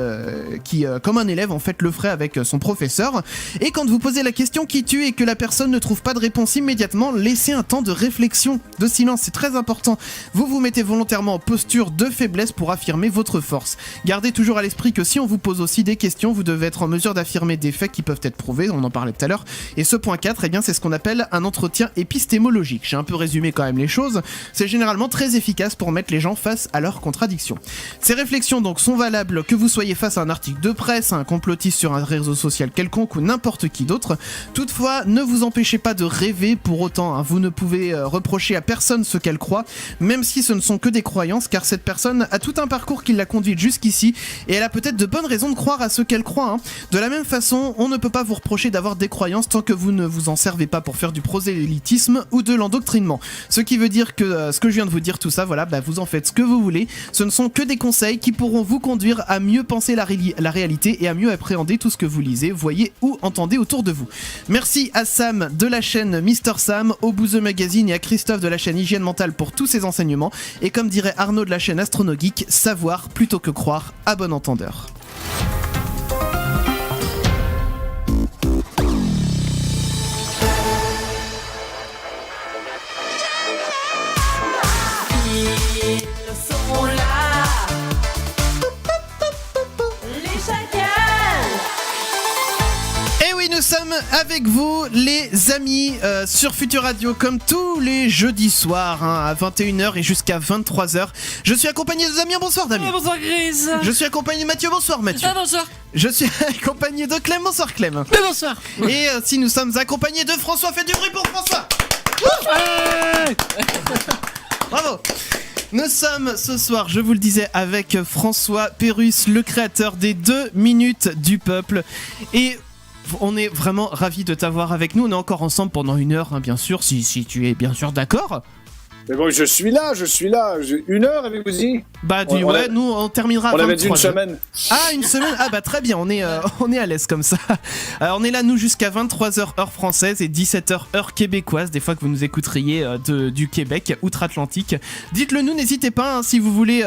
comme un élève en fait le ferait avec son professeur, et quand vous posez la question qui tue et que la personne ne trouve pas de réponse immédiatement, laissez un temps de réflexion, de silence, c'est très important. Vous vous mettez volontairement en posture de faiblesse pour affirmer votre force. Gardez toujours à l'esprit que si on vous pose aussi des questions, vous devez être en mesure d'affirmer des faits qui peuvent être prouvés, on en parlait tout à l'heure. Et ce point 4, eh bien, c'est ce qu'on appelle un entretien épistémologique. J'ai un peu résumé quand même les choses. C'est généralement très efficace pour mettre les gens face à leurs contradictions. Ces réflexions donc sont valables que vous soyez face à un article de presse, à un complotiste sur un réseau social quelconque ou n'importe qui d'autre. Toutefois, ne vous empêchez pas de rêver pour autant, hein. Vous ne pouvez reprocher à personne ce qu'elle croit, même si ce ne sont que des croyances, car cette personne a tout un parcours qui l'a conduite jusqu'ici et elle a peut-être de bonnes raisons de croire à ce qu'elle croit, hein. De la même façon, on ne peut pas vous reprocher d'avoir des croyances tant que vous ne vous en servez pas pour faire du prosélytisme ou de l'endoctrinement. Ce qui veut dire que ce que je viens de vous dire, tout ça, voilà, vous en faites ce que vous voulez. Ce ne sont que des conseils qui pourront vous conduire à mieux penser la réalité et à mieux appréhender tout ce que vous lisez, voyez ou entendez autour de vous. Merci à Sam de la chaîne Mister Sam, au Bouzeux Magazine et à Christophe de la chaîne Hygiène Mentale pour tous ces enseignements. Et comme dirait Arnaud de la chaîne Astronogeek, savoir plutôt que croire, à bon entendeur. Nous sommes avec vous les amis sur Futur Radio comme tous les jeudis soirs, hein, à 21h et jusqu'à 23h. Je suis accompagné de Damien, bonsoir Damien. Bonsoir Chris. Je suis accompagné de Mathieu, bonsoir Mathieu. Bonsoir. Je suis accompagné de Clem, bonsoir Clem. Bonsoir. Et si nous sommes accompagnés de François, faites du bruit pour François. Bravo. Nous sommes ce soir, je vous le disais, avec François Pérusse, le créateur des 2 minutes du peuple. Et on est vraiment ravis de t'avoir avec nous. On est encore ensemble pendant 1 heure, hein, bien sûr, si tu es bien sûr d'accord. Mais bon, je suis là. 1 heure, avez-vous dit ? Nous on terminera à 23. On avait dit une semaine. Ah, une semaine. Ah très bien, on est à l'aise comme ça. On est là nous jusqu'à 23h heure française et 17h heure québécoise, des fois que vous nous écouteriez du Québec, outre-Atlantique. Dites-le nous, n'hésitez pas, hein, si vous voulez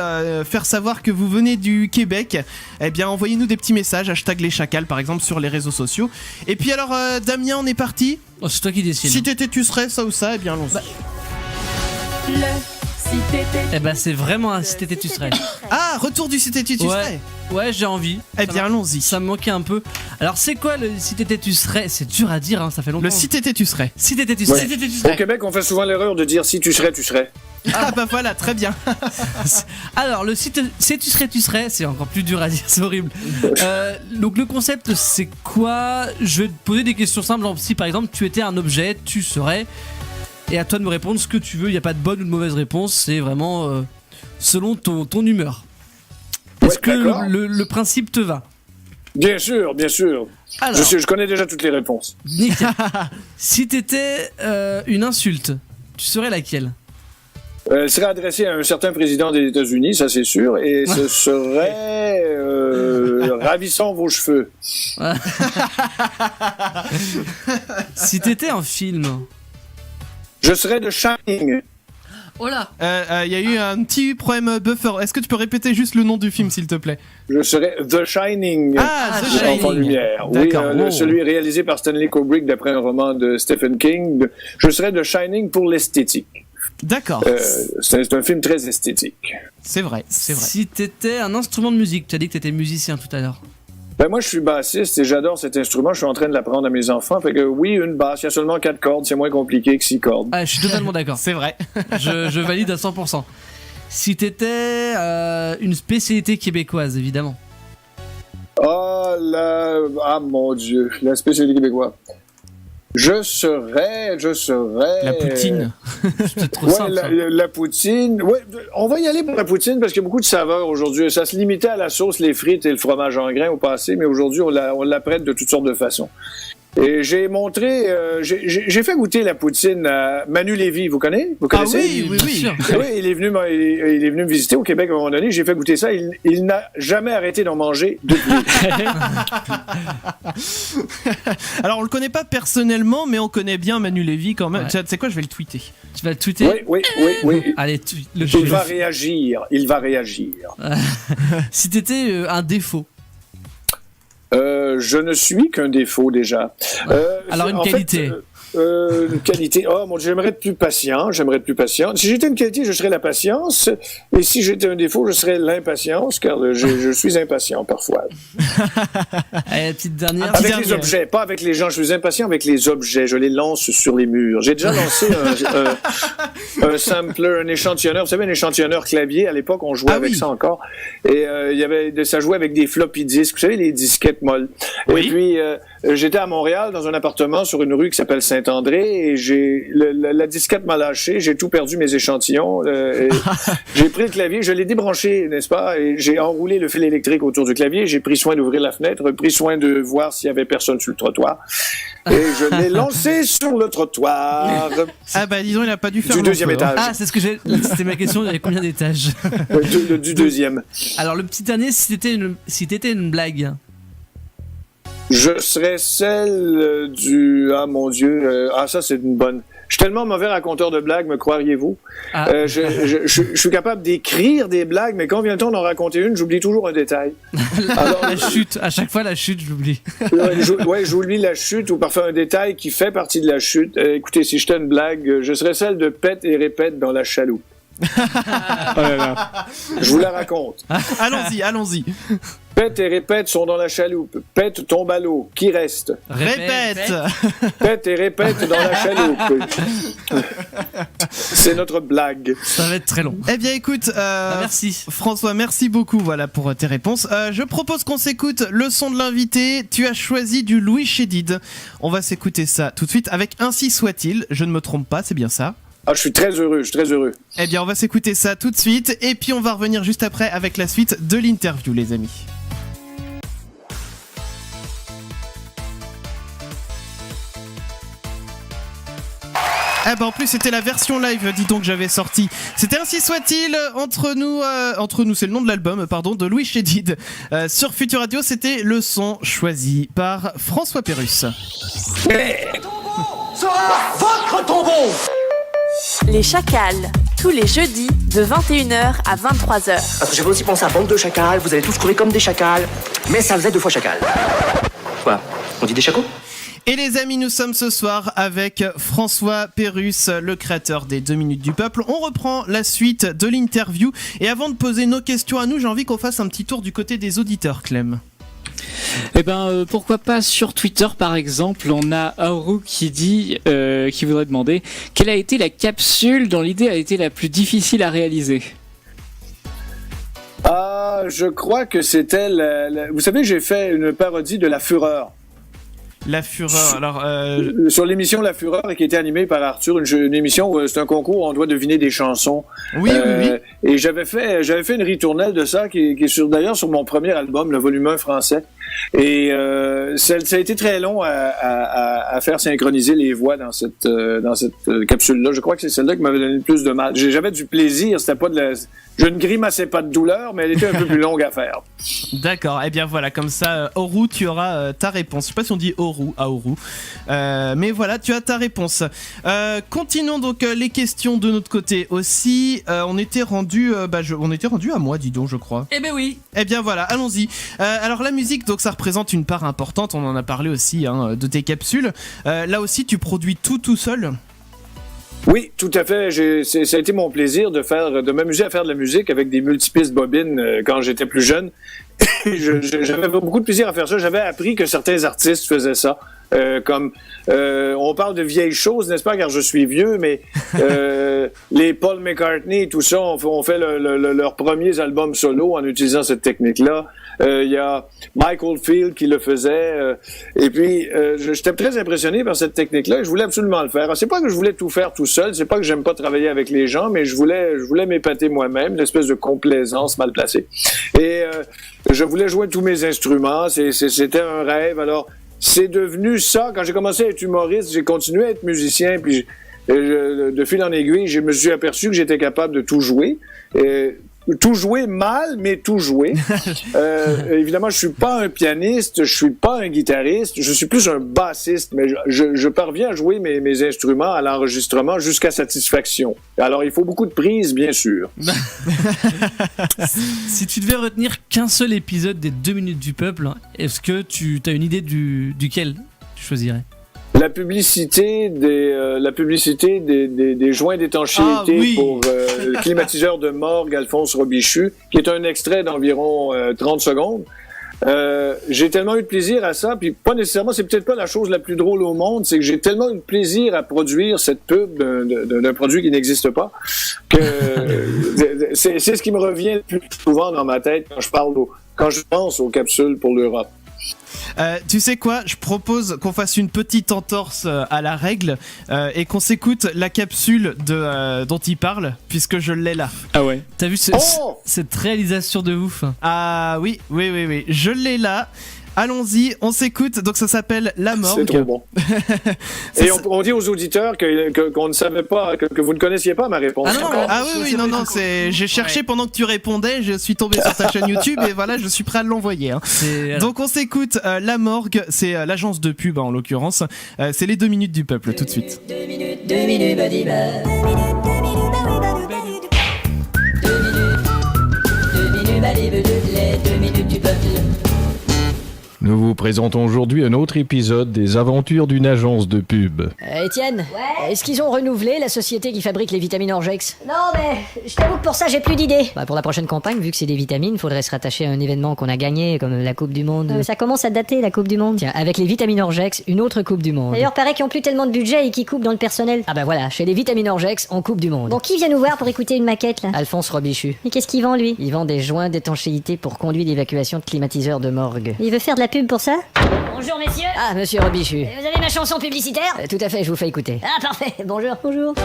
faire savoir que vous venez du Québec, eh bien envoyez-nous des petits messages, #leschacals par exemple sur les réseaux sociaux. Et puis alors Damien, on est parti. Oh, c'est toi qui décides. Si t'étais tu serais ça ou ça, eh bien allons-y. C'est vraiment un si t'étais tu serais. Ah, retour du si t'étais tu serais. Ouais, j'ai envie. Eh bien, allons-y. Ça me manquait un peu. Alors, c'est quoi le si t'étais tu serais ? C'est dur à dire, hein, ça fait longtemps. Le si t'étais tu serais. Si t'étais tu serais. Au Québec, on fait souvent l'erreur de dire si tu serais, tu serais. Ah voilà, très bien. Alors, le si tu serais, c'est encore plus dur à dire, c'est horrible. Donc, le concept, c'est quoi ? Je vais te poser des questions simples. Si par exemple, tu étais un objet, tu serais. Et à toi de me répondre ce que tu veux, il n'y a pas de bonne ou de mauvaise réponse, c'est vraiment selon ton humeur. Est-ce que le principe te va ? Bien sûr, bien sûr. Alors. Je connais déjà toutes les réponses. Nick, si t'étais une insulte, tu serais laquelle? Elle serait adressée à un certain président des États-Unis, ça c'est sûr, et ce serait ravissant vos cheveux. Si t'étais un film, je serais The Shining. Oh là. Il y a eu un petit problème buffer. Est-ce que tu peux répéter juste le nom du film, s'il te plaît? Je serais The Shining. Ah, The Shining. Enfant Lumière. D'accord. Oui, celui réalisé par Stanley Kubrick d'après un roman de Stephen King. Je serais The Shining pour l'esthétique. D'accord. C'est un film très esthétique. C'est vrai, c'est vrai. Si t'étais un instrument de musique, tu as dit que t'étais musicien tout à l'heure. Ben moi, je suis bassiste et j'adore cet instrument. Je suis en train de l'apprendre à mes enfants. Fait que oui, une basse, il y a seulement 4 cordes. C'est moins compliqué que 6 cordes. Ah, je suis totalement d'accord. C'est vrai. je valide à 100%. Si t'étais une spécialité québécoise, évidemment. Ah mon Dieu, la spécialité québécoise. Je serais. La poutine. C'est trop ouais, simple. la poutine. Ouais, on va y aller pour la poutine parce qu'il y a beaucoup de saveurs aujourd'hui. Ça se limitait à la sauce, les frites et le fromage en grains au passé, mais aujourd'hui, on l'apprête de toutes sortes de façons. Et j'ai montré, j'ai fait goûter la poutine à Manu Lévy. Vous connaissez? Ah oui. Oui, il est venu me visiter au Québec à un moment donné. J'ai fait goûter ça. Il n'a jamais arrêté d'en manger depuis. Alors, on le connaît pas personnellement, mais on connaît bien Manu Lévy quand même. Ouais. Tu sais quoi, je vais le tweeter. Tu vas le tweeter? Oui. Allez, Il va réagir. Si t'étais un défaut. Je ne suis qu'un défaut déjà. Alors une qualité. Une qualité. Oh mon Dieu, j'aimerais être plus patient. Si j'étais une qualité, je serais la patience. Et si j'étais un défaut, je serais l'impatience, car je suis impatient parfois. Allez, petite dernière. Avec les objets, pas avec les gens. Je suis impatient avec les objets. Je les lance sur les murs. J'ai déjà lancé un sampler, un échantillonneur. Vous savez, un échantillonneur clavier. À l'époque, on jouait avec ça encore. Et ça jouait avec des floppy disks. Vous savez, les disquettes molles. Oui. Et puis, j'étais à Montréal dans un appartement sur une rue qui s'appelle Saint-André et la disquette m'a lâché, j'ai tout perdu mes échantillons. J'ai pris le clavier, je l'ai débranché, n'est-ce pas, et j'ai enroulé le fil électrique autour du clavier, j'ai pris soin d'ouvrir la fenêtre, pris soin de voir s'il y avait personne sur le trottoir. Et je l'ai lancé sur le trottoir. Ah bah disons, il a pas dû faire du deuxième étage. Ah, c'était ma question, il y avait combien d'étages? Du deuxième. Alors le petit dernier, si t'étais une blague. Je serais celle du... Ah, mon Dieu. Ça, c'est une bonne... Je suis tellement mauvais raconteur de blagues, me croiriez-vous? Je suis capable d'écrire des blagues, mais quand vient le temps d'en raconter une, j'oublie toujours un détail. Alors, la chute. À chaque fois, la chute, j'oublie. J'oublie la chute ou parfois un détail qui fait partie de la chute. Écoutez, si j'étais une blague, je serais celle de pète et répète dans la chaloupe. Oh là là. Je vous la raconte. Allons-y. Pète et répète sont dans la chaloupe. Pète tombe à l'eau. Qui reste? Répète. Pète et répète dans la chaloupe. C'est notre blague. Ça va être très long. Eh bien écoute, merci François, merci beaucoup pour tes réponses. Je propose qu'on s'écoute le son de l'invité. Tu as choisi du Louis Chédid. On va s'écouter ça tout de suite avec Ainsi soit-il. Je ne me trompe pas, c'est bien ça? Ah, je suis très heureux. Eh bien, on va s'écouter ça tout de suite. Et puis, on va revenir juste après avec la suite de l'interview, les amis. Ah bah en plus c'était la version live, dis donc, que j'avais sorti. C'était Ainsi soit-il, entre nous c'est le nom de l'album, de Louis Chédid. Sur Futur Radio, c'était le son choisi par François Pérusse. Sera votre tombeau. Les Chacals, tous les jeudis de 21h à 23h. Parce que j'avais aussi pensé à bande de chacals, vous allez tous courir comme des chacals, mais ça faisait 2 fois chacal. Quoi? On dit des chacos? Et les amis, nous sommes ce soir avec François Pérusse, le créateur des 2 minutes du peuple. On reprend la suite de l'interview. Et avant de poser nos questions à nous, j'ai envie qu'on fasse un petit tour du côté des auditeurs, Clem. Eh ben, pourquoi pas sur Twitter par exemple, on a Auru qui dit, qui voudrait demander quelle a été la capsule dont l'idée a été la plus difficile à réaliser. Ah, je crois que c'était vous savez, j'ai fait une parodie de La Fureur. La Fureur, alors... Sur l'émission La Fureur, qui était animée par Arthur, une émission où c'est un concours où on doit deviner des chansons. Oui. Et j'avais fait une ritournelle de ça, qui est d'ailleurs sur mon premier album, le volume 1 français. Et ça a été très long à faire synchroniser les voix dans cette capsule-là. Je crois que c'est celle-là qui m'avait donné le plus de mal. J'avais du plaisir, c'était pas je ne grimaçais pas de douleur, mais elle était un peu plus longue à faire. D'accord, et bien voilà, comme ça, Oru, tu auras ta réponse. Je sais pas si on dit Oru à Oru, mais voilà, tu as ta réponse. Continuons donc les questions de notre côté aussi. On était rendu à moi, dis donc, je crois. Eh ben oui. Eh bien voilà, allons-y. Alors la musique, donc ça représente une part importante. On en a parlé aussi de tes capsules. Là aussi, tu produis tout seul. Oui, tout à fait. Ça a été mon plaisir de m'amuser à faire de la musique avec des multipistes bobines quand j'étais plus jeune. J'avais beaucoup de plaisir à faire ça. J'avais appris que certains artistes faisaient ça. On parle de vieilles choses, n'est-ce pas, car je suis vieux, mais les Paul McCartney et tout ça ont fait leurs premiers albums solo en utilisant cette technique-là. Il y a Michael Field qui le faisait. Et puis, j'étais très impressionné par cette technique-là et je voulais absolument le faire. Alors, c'est pas que je voulais tout faire tout seul, c'est pas que j'aime pas travailler avec les gens, mais je voulais m'épater moi-même, une espèce de complaisance mal placée. Et je voulais jouer tous mes instruments, c'était un rêve. Alors, c'est devenu ça. Quand j'ai commencé à être humoriste, j'ai continué à être musicien, puis de fil en aiguille, je me suis aperçu que j'étais capable de tout jouer. Tout jouer mal, mais tout jouer. Évidemment, je suis pas un pianiste, je suis pas un guitariste, je suis plus un bassiste, mais je parviens à jouer mes instruments à l'enregistrement jusqu'à satisfaction. Alors, il faut beaucoup de prises, bien sûr. Si tu devais retenir qu'un seul épisode des 2 minutes du peuple, est-ce que tu as une idée duquel tu choisirais? La publicité des joints d'étanchéité pour le climatiseur de morgue Alphonse Robichus, qui est un extrait d'environ 30 secondes. J'ai tellement eu de plaisir à ça, puis pas nécessairement, c'est peut-être pas la chose la plus drôle au monde, c'est que j'ai tellement eu de plaisir à produire cette pub d'un produit qui n'existe pas, que c'est ce qui me revient le plus souvent dans ma tête quand je pense aux capsules pour l'Europe. Tu sais quoi, je propose qu'on fasse une petite entorse à la règle et qu'on s'écoute la capsule dont il parle, puisque je l'ai là. Ah ouais. T'as vu cette réalisation de ouf? Ah oui, je l'ai là. Allons-y, on s'écoute. Donc ça s'appelle La Morgue. C'est trop bon. Et on dit aux auditeurs qu'on ne savait pas, que vous ne connaissiez pas ma réponse. Non, j'ai cherché pendant que tu répondais, je suis tombé sur ta chaîne YouTube et voilà, je suis prêt à l'envoyer. Hein. Donc on s'écoute La Morgue, c'est l'agence de pub en l'occurrence. C'est les 2 minutes du peuple tout de suite. 2 minutes, badiba. 2 minutes du peuple. Nous vous présentons aujourd'hui un autre épisode des aventures d'une agence de pub. Étienne, est-ce qu'ils ont renouvelé la société qui fabrique les vitamines Orgex? Non, mais je t'avoue que pour ça, j'ai plus d'idées. Pour la prochaine campagne, vu que c'est des vitamines, faudrait se rattacher à un événement qu'on a gagné, comme la Coupe du Monde. Ça commence à dater, la Coupe du Monde. Tiens, avec les vitamines Orgex, une autre Coupe du Monde. D'ailleurs, paraît qu'ils ont plus tellement de budget et qu'ils coupent dans le personnel. Ah bah voilà, chez les vitamines Orgex, on Coupe du Monde. Bon, qui vient nous voir pour écouter une maquette, là? Alphonse Robichus. Mais qu'est-ce qu'il vend, lui? Il vend des joints d'étanchéité pour conduits d'évacuation de climatiseurs de morgue. Il veut faire de la pub pour ça? Bonjour messieurs. Ah, monsieur Robichus. Vous avez ma chanson publicitaire? Tout à fait, je vous fais écouter. Ah parfait, bonjour. Bonjour.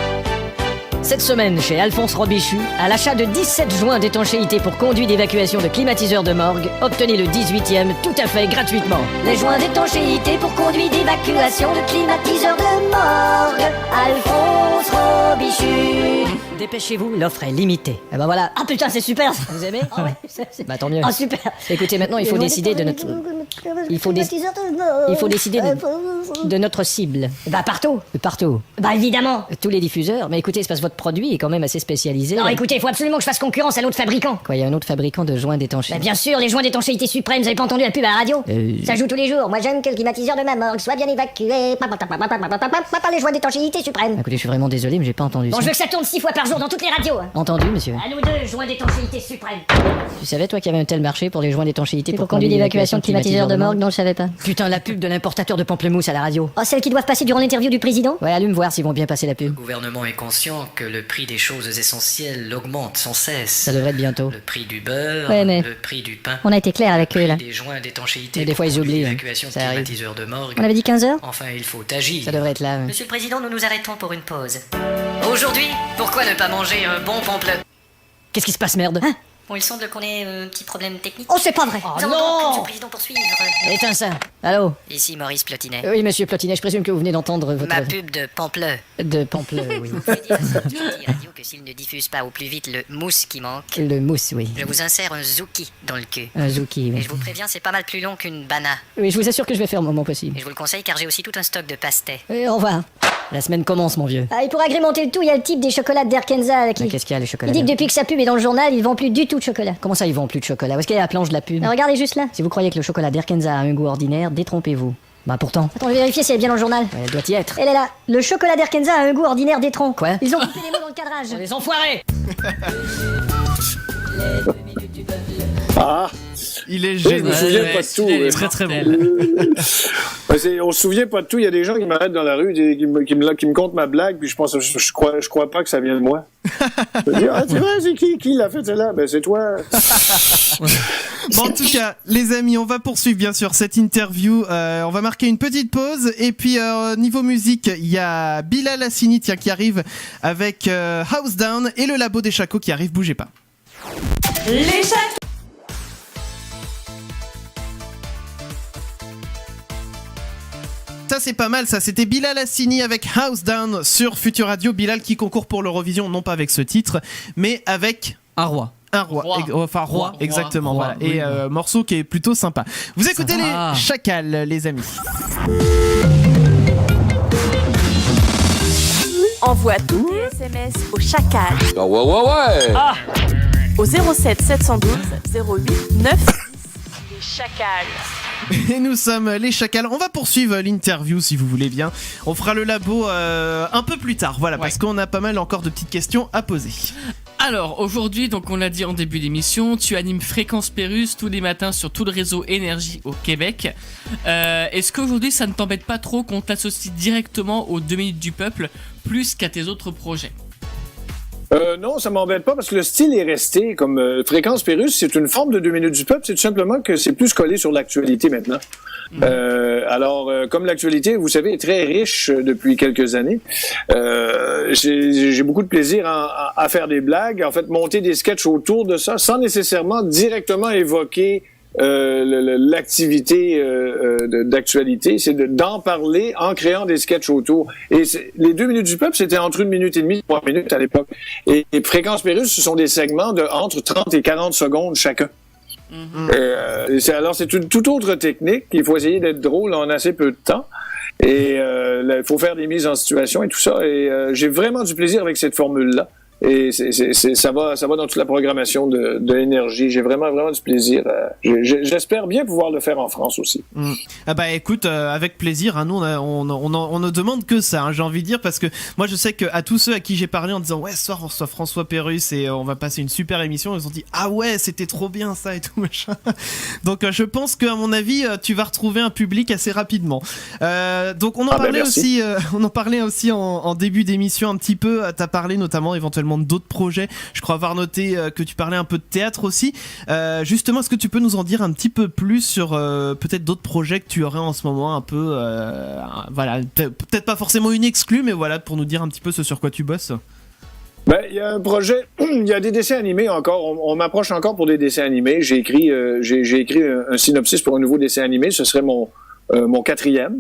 Cette semaine, chez Alphonse Robichus, à l'achat de 17 joints d'étanchéité pour conduits d'évacuation de climatiseurs de morgue, obtenez le 18e tout à fait gratuitement. Les joints d'étanchéité pour conduits d'évacuation de climatiseurs de morgue. Alphonse Robichus. Dépêchez-vous, l'offre est limitée. Et ben voilà. Ah putain, c'est super. Vous aimez? Ah ouais. Bah tant mieux. Ah super. Écoutez, maintenant il faut décider de notre... Il faut décider de notre cible. Bah partout. Partout. Bah évidemment. Tous les diffuseurs. Mais écoutez, c'est parce que votre produit est quand même assez spécialisé. Non, écoutez, il faut absolument que je fasse concurrence à l'autre fabricant. Quoi, il y a un autre fabricant de joints d'étanchéité? Bah bien sûr, les joints d'étanchéité suprême, vous avez pas entendu la pub à la radio? Ça joue tous les jours. Moi j'aime que le climatiseur de ma morgue soit bien évacué. Pas les joints d'étanchéité suprême. Écoutez, je suis vraiment désolé, mais j'ai pas entendu ça. Bon, je veux que ça tourne 6 fois par jour dans toutes les radios. Entendu, monsieur. À nous deux, joints d'étanchéité suprême. Tu savais, toi, qu'il y avait un tel marché pour les joints d'étanchéité pour conduits d'évacuation de climatiseurs de morgue? Non, je savais pas. Putain, la pub de l'importateur de pamplemousse à la radio. Oh, celles qui doivent passer durant l'interview du président? Ouais, allume voir s'ils vont bien passer la pub. Le gouvernement est conscient que le prix des choses essentielles augmente sans cesse. Ça devrait être bientôt. Le prix du beurre, ouais, mais le prix du pain. On a été clair avec eux, là. Des joints d'étanchéité. Mais des fois, ils oublient. L'évacuation de climatiseurs de morgue. On avait dit 15h? Enfin, il faut agir. Ça devrait être là. Monsieur le Président, nous nous arrêtons pour une pause. Aujourd'hui, pourquoi ne pas manger un bon pamplemousse? Qu'est-ce qui se passe, merde? Hein? Bon, il semble qu'on ait un petit problème technique. Oh, c'est pas vrai. Nous allons donc, Monsieur le Président, poursuivre. Éteins ça. Allô? Ici Maurice Plotinet. Oui, monsieur Plotinet, je présume que vous venez d'entendre votre... Ma pub de Pampleux. De Pampleux, oui. Je vais dire à cette petite radio que s'il ne diffuse pas au plus vite le mousse qui manque, Le mousse, oui. je vous insère un zouki dans le cul. Un zouki, Et oui. je vous préviens, c'est pas mal plus long qu'une bana. Oui, je vous assure que je vais faire mon possible. Et je vous le conseille car j'ai aussi tout un stock de pastés. Au revoir. La semaine commence, mon vieux. Ah, et pour agrémenter le tout, il y a le type des chocolats d'Erkenza là, qui... Mais qu'est-ce qu'il y a, les chocolats? Il dit que depuis que sa pub est dans le journal, ils vendent plus du tout de chocolat. Comment ça, ils vendent plus de chocolat? Où est-ce qu'il y a la planche de la pub? Regardez juste là. Si vous croyez que le chocolat d'Erkenza a un goût ordinaire, détrompez-vous. Bah pourtant. Attends, je vais vérifier si elle est bien dans le journal. Elle doit y être. Elle est là. Le chocolat d'Erkenza a un goût ordinaire d'étron. Quoi? Ils ont coupé les mots dans le cadrage. Les enfoirés! Ah! Il est Oui, je me génial. souviens pas de tout. Très très bon. On se souvient pas de tout. Il y a des gens qui m'arrêtent dans la rue, qui me content ma blague, puis je crois pas que ça vient de moi. Je me dis, ah, c'est vrai, c'est qui l'a fait celle-là? Ben, c'est toi. Bon, en tout cas, les amis, on va poursuivre bien sûr cette interview. On va marquer une petite pause. Et puis, niveau musique, il y a Bilal Hassini qui arrive avec House Down et le Labo des Chacos qui arrive. Bougez pas. Les Chacals. Ça c'est pas mal, ça c'était Bilal Hassini avec House Down sur Futur Radio. Bilal qui concourt pour l'Eurovision, non pas avec ce titre, mais avec un roi. Un roi, roi, exactement. Roi, voilà. Et morceau qui est plutôt sympa. Vous écoutez les Chacals, les amis. Envoie tous tes SMS au Chacal. Ah ouais. Ah. Au 07 712 08 9. Les Chacals. Et nous sommes les Chacals. On va poursuivre l'interview si vous voulez bien. On fera le labo un peu plus tard, voilà, parce qu'on a pas mal encore de petites questions à poser. Alors aujourd'hui, donc on l'a dit en début d'émission, tu animes Fréquence Pérusse tous les matins sur tout le réseau Énergie au Québec. Est-ce qu'aujourd'hui ça ne t'embête pas trop qu'on t'associe directement aux 2 minutes du peuple plus qu'à tes autres projets? Non, ça m'embête pas parce que le style est resté. Comme Fréquence Pérusse, c'est une forme de 2 minutes du peuple. C'est tout simplement que c'est plus collé sur l'actualité maintenant. Alors, comme l'actualité, vous savez, est très riche depuis quelques années, j'ai beaucoup de plaisir à faire des blagues, en fait, monter des sketchs autour de ça, sans nécessairement directement évoquer l'activité d'actualité, c'est d'en parler en créant des sketchs autour. Et les 2 minutes du peuple, c'était entre 1 minute et demie, 3 minutes à l'époque. Et Fréquence Pérusse, ce sont des segments de entre 30 et 40 secondes chacun. Alors, c'est une toute autre technique. Il faut essayer d'être drôle en assez peu de temps. Et il faut faire des mises en situation et tout ça. Et j'ai vraiment du plaisir avec cette formule-là. Et ça va dans toute la programmation de l'énergie. J'ai vraiment du plaisir. J'espère bien pouvoir le faire en France aussi. Ah bah écoute, avec plaisir. Hein, nous on ne demande que ça. Hein, j'ai envie de dire parce que moi je sais que à tous ceux à qui j'ai parlé en disant ouais ce soir on reçoit François Pérusse et on va passer une super émission, ils ont dit ah ouais c'était trop bien ça et tout machin. Donc je pense qu'à mon avis tu vas retrouver un public assez rapidement. Donc on en parlait aussi, en début d'émission un petit peu. T'as parlé notamment éventuellement d'autres projets. Je crois avoir noté que tu parlais un peu de théâtre aussi. Justement, est-ce que tu peux nous en dire un petit peu plus sur peut-être d'autres projets que tu aurais en ce moment un peu, voilà, peut-être pas forcément une exclue, mais voilà, pour nous dire un petit peu ce sur quoi tu bosses. Ben, il y a un projet, il y a des dessins animés encore, on m'approche encore pour des dessins animés. J'ai écrit un synopsis pour un nouveau dessin animé, ce serait mon 4e.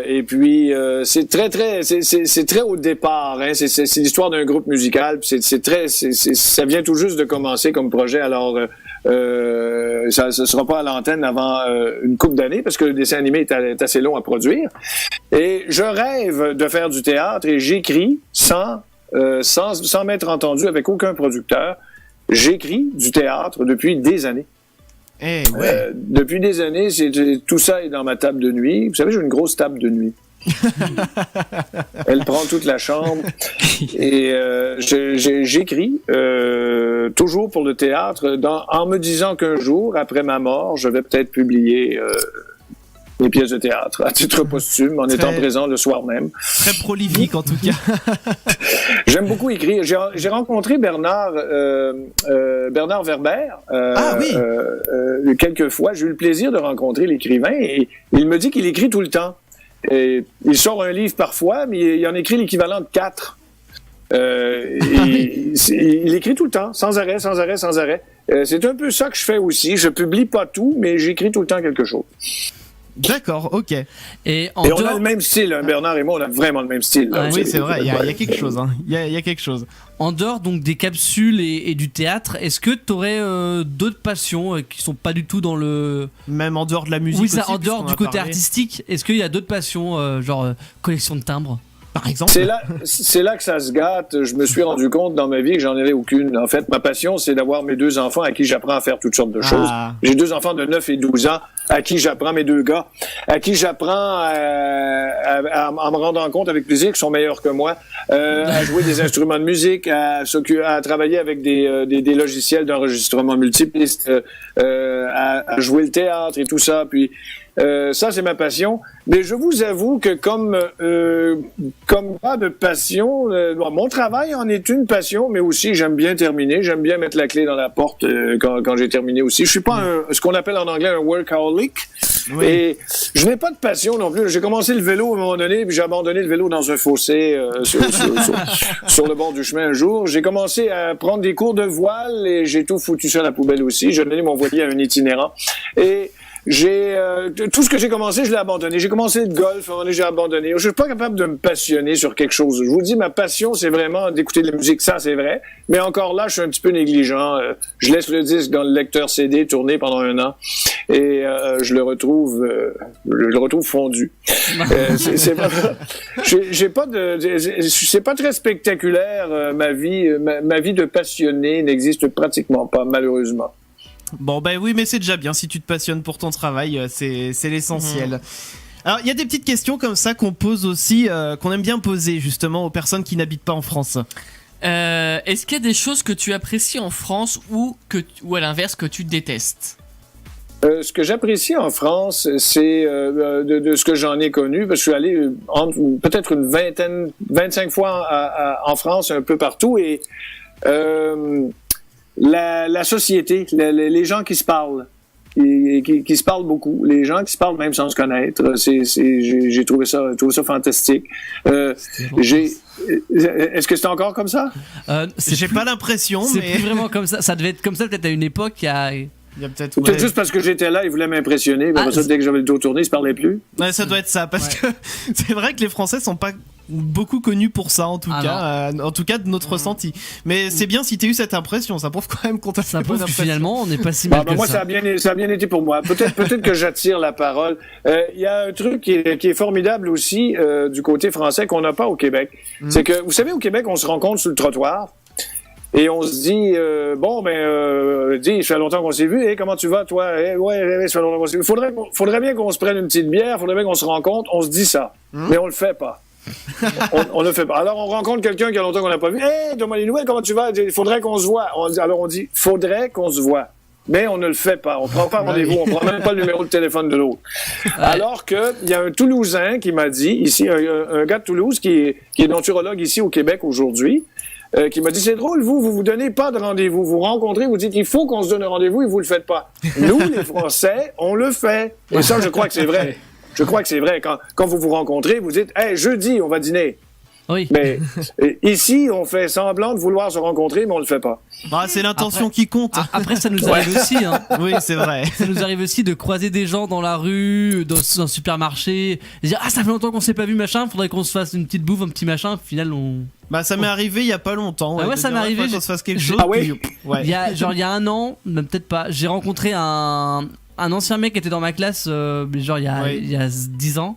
Et puis c'est très au départ, hein. C'est l'histoire d'un groupe musical, ça vient tout juste de commencer comme projet. Alors ça sera pas à l'antenne avant une couple d'années parce que le dessin animé est assez long à produire. Et je rêve de faire du théâtre et j'écris sans m'être entendu avec aucun producteur. J'écris du théâtre depuis des années. Depuis des années, tout ça est dans ma table de nuit. Vous savez, j'ai une grosse table de nuit. Elle prend toute la chambre. Et j'écris toujours pour le théâtre en me disant qu'un jour, après ma mort, je vais peut-être publier des pièces de théâtre à titre posthume en étant présent le soir même. Très prolifique en tout cas. J'aime beaucoup écrire. J'ai rencontré Bernard Werber quelques fois. J'ai eu le plaisir de rencontrer l'écrivain et il me dit qu'il écrit tout le temps. Et il sort un livre parfois, mais il en écrit l'équivalent de 4. Il écrit tout le temps, sans arrêt. C'est un peu ça que je fais aussi. Je publie pas tout, mais j'écris tout le temps quelque chose. D'accord, ok. Et on a le même style, hein, Bernard et moi, on a vraiment le même style. Là, oui, c'est vrai, il y a quelque chose. Hein. Il y a quelque chose. En dehors donc des capsules et du théâtre, est-ce que tu aurais d'autres passions qui sont pas du tout dans le... Même en dehors de la musique oui, aussi, ça, en dehors du côté artistique, est-ce qu'il y a d'autres passions, genre collection de timbres par exemple? C'est là que ça se gâte. Je me suis rendu compte dans ma vie que j'en avais aucune. En fait, ma passion, c'est d'avoir mes 2 enfants à qui j'apprends à faire toutes sortes de choses. J'ai 2 enfants de 9 et 12 ans à qui j'apprends, mes 2 gars, à qui j'apprends à me rendre compte avec plaisir qu'ils sont meilleurs que moi, à jouer des instruments de musique, à travailler avec des logiciels d'enregistrement multipiste, à jouer le théâtre et tout ça. Puis ça, c'est ma passion. Mais je vous avoue que comme pas de passion, mon travail en est une passion, mais aussi j'aime bien terminer. J'aime bien mettre la clé dans la porte quand j'ai terminé aussi. Je suis pas ce qu'on appelle en anglais un workaholic. Oui. Et je n'ai pas de passion non plus. J'ai commencé le vélo à un moment donné, puis j'ai abandonné le vélo dans un fossé sur le bord du chemin un jour. J'ai commencé à prendre des cours de voile et j'ai tout foutu ça à la poubelle aussi. J'ai donné mon voilier à un itinérant. Et tout ce que j'ai commencé, je l'ai abandonné. J'ai commencé le golf, à un moment donné, j'ai abandonné. Je suis pas capable de me passionner sur quelque chose. Je vous dis, ma passion, c'est vraiment d'écouter de la musique. Ça, c'est vrai. Mais encore là, je suis un petit peu négligent. Je laisse le disque dans le lecteur CD tourner pendant 1 an et je le retrouve fondu. C'est pas très spectaculaire. Ma vie de passionné n'existe pratiquement pas, malheureusement. Bon, ben oui, mais c'est déjà bien. Si tu te passionnes pour ton travail, c'est l'essentiel. Alors, il y a des petites questions comme ça qu'on pose aussi, qu'on aime bien poser justement aux personnes qui n'habitent pas en France. Est-ce qu'il y a des choses que tu apprécies en France ou à l'inverse que tu détestes? Ce que j'apprécie en France, c'est de ce que j'en ai connu, parce que je suis allé peut-être 25 fois en France, un peu partout, et la société, les gens qui se parlent, qui se parlent beaucoup, les gens qui se parlent même sans se connaître, j'ai trouvé ça fantastique. Est-ce que c'est encore comme ça? J'ai pas l'impression, mais c'est plus vraiment comme ça. Ça devait être comme ça peut-être à une époque. Il y a peut-être juste parce que j'étais là, ils voulaient m'impressionner. Mais ça, dès que j'avais le dos tourné, ils se parlaient plus. Ouais, ça doit être ça, parce que c'est vrai que les Français sont pas beaucoup connus pour ça, en tout cas de notre ressenti. Mais c'est bien si t'as eu cette impression, ça prouve quand même qu'on t'a fait bonne impression. Finalement, on n'est pas si mal que moi, ça. Ça a bien été pour moi. Peut-être que j'attire la parole. Il y a un truc qui est formidable aussi du côté français qu'on n'a pas au Québec. C'est que, vous savez, au Québec, on se rencontre sur le trottoir. Et on se dit, ça fait longtemps qu'on s'est vu, comment tu vas, toi? Ouais, ça fait longtemps qu'on s'est vu. Faudrait bien qu'on se prenne une petite bière, faudrait bien qu'on se rencontre, on se dit ça. Mais on le fait pas. on le fait pas. Alors, on rencontre quelqu'un qui a longtemps qu'on n'a pas vu. Donne-moi les nouvelles, comment tu vas? Il faudrait qu'on se voit. Alors, on dit, faudrait qu'on se voit. Mais on ne le fait pas. On prend pas rendez-vous. On prend même pas le numéro de téléphone de l'autre. Alors que, il y a un Toulousain qui m'a dit, ici, un gars de Toulouse qui est denturologue ici au Québec aujourd'hui, qui m'a dit, c'est drôle, vous donnez pas de rendez-vous. Vous rencontrez, vous dites, il faut qu'on se donne un rendez-vous et vous le faites pas. Nous, les Français, on le fait. Et ça, je crois que c'est vrai. Je crois que c'est vrai. Quand vous rencontrez, vous dites, jeudi, on va dîner. Oui. Mais ici, on fait semblant de vouloir se rencontrer, mais on le fait pas. C'est l'intention qui compte. Après, ça nous arrive aussi. Hein. Oui, c'est vrai. Ça nous arrive aussi de croiser des gens dans la rue, dans un supermarché, et dire ça fait longtemps qu'on s'est pas vu, machin. Faudrait qu'on se fasse une petite bouffe, un petit machin. Au final, ça m'est arrivé il y a pas longtemps. Ouais, ça m'est arrivé. Qu'on se fasse quelque chose. Il y a 1 an, même peut-être pas. J'ai rencontré un ancien mec qui était dans ma classe, il y a 10 ans.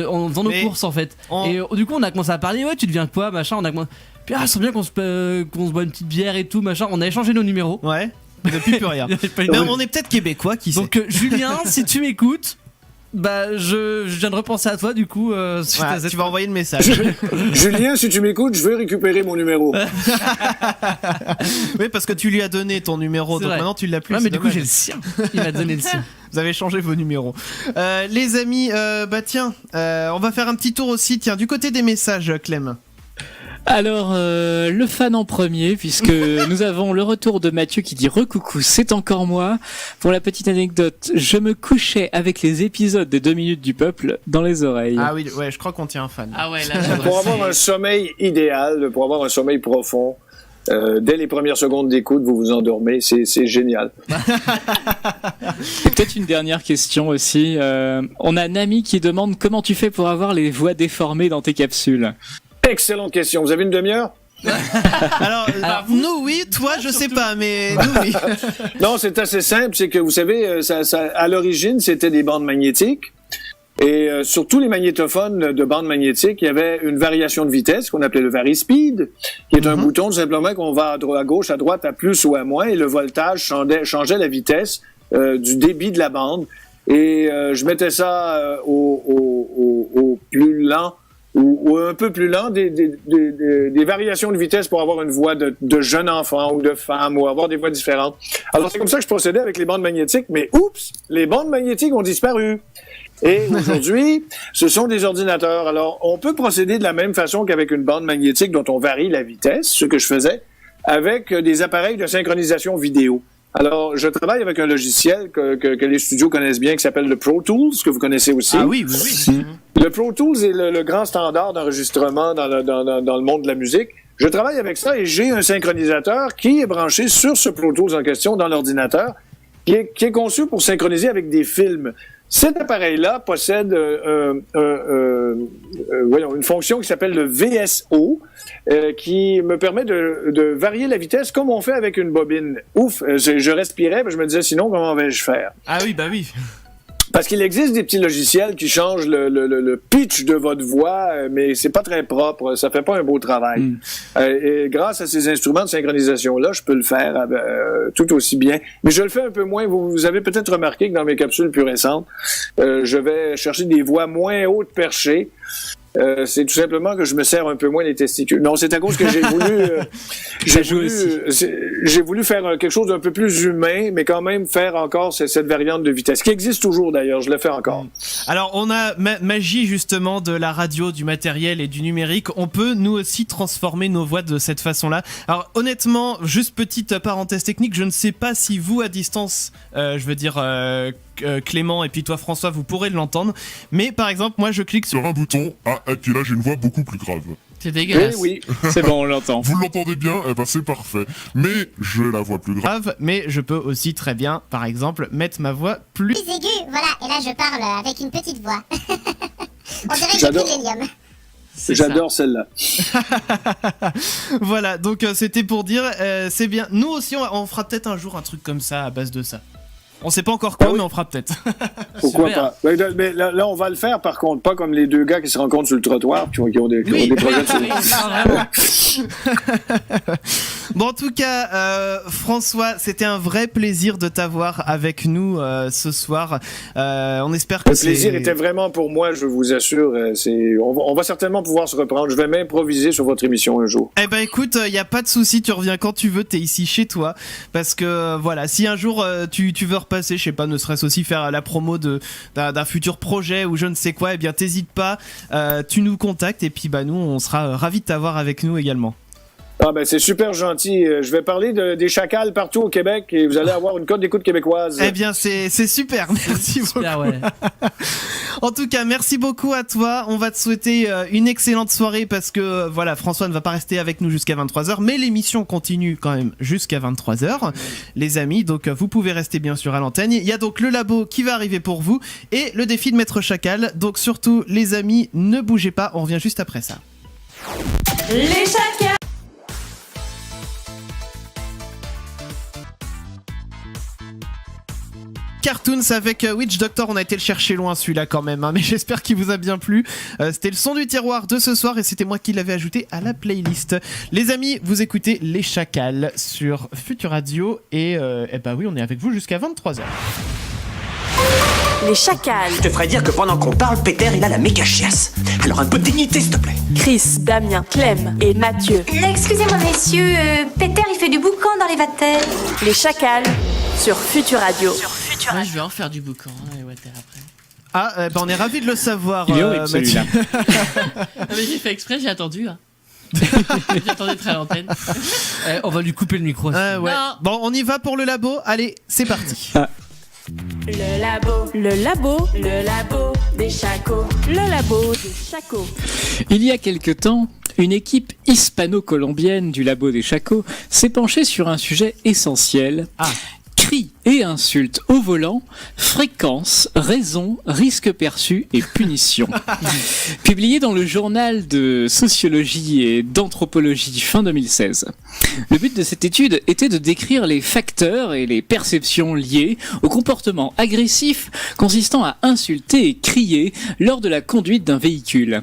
En faisant nos courses en fait. Et du coup on a commencé à parler, tu deviens quoi, machin, on a commencé... Puis c'est bien qu'on se boit une petite bière et tout, machin, on a échangé nos numéros. Ouais, depuis plus rien. Mais on est peut-être québécois, qui sait. Donc Julien, si tu m'écoutes, je viens de repenser à toi du coup. Tu vas envoyer le message. Julien, si tu m'écoutes, je veux récupérer mon numéro. Oui, parce que tu lui as donné ton numéro, donc maintenant tu l'as plus. Ouais, mais du coup j'ai le sien. Il m'a donné le sien. Vous avez changé vos numéros. Les amis, on va faire un petit tour aussi, du côté des messages, Clem. Alors, le fan en premier, puisque nous avons le retour de Mathieu qui dit « Recoucou, c'est encore moi ». Pour la petite anecdote, je me couchais avec les épisodes des 2 minutes du peuple dans les oreilles. Ah oui, ouais, je crois qu'on tient un fan. Ah ouais, là, Pour avoir un sommeil idéal, pour avoir un sommeil profond, dès les premières secondes d'écoute, vous vous endormez, c'est génial. Et peut-être une dernière question aussi. On a Nami qui demande comment tu fais pour avoir les voix déformées dans tes capsules. Excellente question. Vous avez une demi-heure? Alors, nous oui, toi je sais pas, mais nous oui. Non, c'est assez simple, c'est que vous savez, à l'origine, c'était des bandes magnétiques. Et sur tous les magnétophones de bandes magnétiques, il y avait une variation de vitesse qu'on appelait le vari-speed, qui est un bouton tout simplement qu'on va à gauche, à droite, à plus ou à moins, et le voltage changeait la vitesse du débit de la bande. Et je mettais ça au plus lent ou un peu plus lent, des variations de vitesse pour avoir une voix de jeune enfant ou de femme ou avoir des voix différentes. Alors c'est comme ça que je procédais avec les bandes magnétiques, mais oups, les bandes magnétiques ont disparu. Et aujourd'hui, ce sont des ordinateurs. Alors, on peut procéder de la même façon qu'avec une bande magnétique dont on varie la vitesse, ce que je faisais, avec des appareils de synchronisation vidéo. Alors, je travaille avec un logiciel que les studios connaissent bien, qui s'appelle le Pro Tools, que vous connaissez aussi. Ah oui, oui, oui. Le Pro Tools est le grand standard d'enregistrement dans le monde de la musique. Je travaille avec ça et j'ai un synchronisateur qui est branché sur ce Pro Tools en question dans l'ordinateur, qui est conçu pour synchroniser avec des films. Cet appareil-là possède une fonction qui s'appelle le VSO, qui me permet de varier la vitesse comme on fait avec une bobine. Ouf, je respirais, mais je me disais sinon comment vais-je faire? Ah oui, bah oui. Parce qu'il existe des petits logiciels qui changent le pitch de votre voix, mais c'est pas très propre, ça fait pas un beau travail. Et grâce à ces instruments de synchronisation-là, je peux le faire tout aussi bien. Mais je le fais un peu moins. Vous avez peut-être remarqué que dans mes capsules plus récentes, je vais chercher des voix moins hautes perchées. C'est tout simplement que je me serre un peu moins les testicules. Non, c'est à cause que j'ai voulu faire quelque chose d'un peu plus humain, mais quand même faire encore cette variante de vitesse, qui existe toujours d'ailleurs, je le fais encore. Alors, on a magie justement de la radio, du matériel et du numérique. On peut nous aussi transformer nos voix de cette façon-là. Alors, honnêtement, juste petite parenthèse technique, je ne sais pas si vous, à distance, Clément et puis toi François, vous pourrez l'entendre, mais par exemple moi je clique sur un bouton, et puis là j'ai une voix beaucoup plus grave. C'est dégueulasse. Oui. C'est bon, on l'entend. Vous l'entendez bien? Eh ben c'est parfait. Mais j'ai la voix plus grave. Mais je peux aussi très bien, par exemple, mettre ma voix plus aiguë, voilà, et là je parle avec une petite voix. On dirait que j'ai pris de l'hélium. J'adore celle-là. Voilà, donc c'était pour dire, c'est bien. Nous aussi on fera peut-être un jour un truc comme ça à base de ça. On sait pas encore quoi, mais on fera peut-être. Pourquoi pas? Mais là, on va le faire, par contre, pas comme les deux gars qui se rencontrent sur le trottoir, qui ont des projets sur Bon, en tout cas, François, c'était un vrai plaisir de t'avoir avec nous ce soir. On espère que le plaisir était vraiment pour moi, je vous assure. On va certainement pouvoir se reprendre. Je vais m'improviser sur votre émission un jour. Eh ben, écoute, y a pas de souci, tu reviens quand tu veux, t'es ici chez toi. Parce que, voilà, si un jour tu veux repasser, je sais pas, ne serait-ce aussi faire la promo d'un futur projet ou je ne sais quoi, eh bien, t'hésites pas, tu nous contactes et puis, nous, on sera ravis de t'avoir avec nous également. Ah ben c'est super gentil. Je vais parler des chacals partout au Québec et vous allez avoir une cote d'écoute québécoise. Eh bien c'est super, merci beaucoup. Ouais. En tout cas, merci beaucoup à toi. On va te souhaiter une excellente soirée parce que voilà, François ne va pas rester avec nous jusqu'à 23h, mais l'émission continue quand même jusqu'à 23h, les amis. Donc vous pouvez rester bien sûr à l'antenne. Il y a donc le labo qui va arriver pour vous et le défi de Maître Chacal. Donc surtout les amis, ne bougez pas, on revient juste après ça. Les chacals. Cartoons avec Witch Doctor, on a été le chercher loin celui-là quand même, mais j'espère qu'il vous a bien plu. C'était le son du tiroir de ce soir et c'était moi qui l'avais ajouté à la playlist. Les amis, vous écoutez Les Chacals sur Futur Radio et oui, on est avec vous jusqu'à 23h. Les Chacals. Je te ferais dire que pendant qu'on parle, Peter, il a la méga chiasse. Alors un peu de dignité, s'il te plaît. Chris, Damien, Clem et Mathieu. Excusez-moi, messieurs, Peter, il fait du boucan dans les vatères. Les Chacals sur Futur Radio. Moi, je vais en faire du boucan, les vatères après. Ah, on est ravis de le savoir, il est horrible, Mathieu. Mais j'ai fait exprès, j'ai attendu. J'attendais très à l'antenne. On va lui couper le micro. Ouais. Non. Bon, on y va pour le labo. Allez, c'est parti. Le labo des Chacos. Le labo des Chacos. Il y a quelque temps, une équipe hispano-colombienne du labo des Chacos s'est penchée sur un sujet essentiel. Cris et insultes au volant, fréquence, raison, risque perçu et punition. Publié dans le journal de sociologie et d'anthropologie fin 2016. Le but de cette étude était de décrire les facteurs et les perceptions liées au comportement agressif consistant à insulter et crier lors de la conduite d'un véhicule.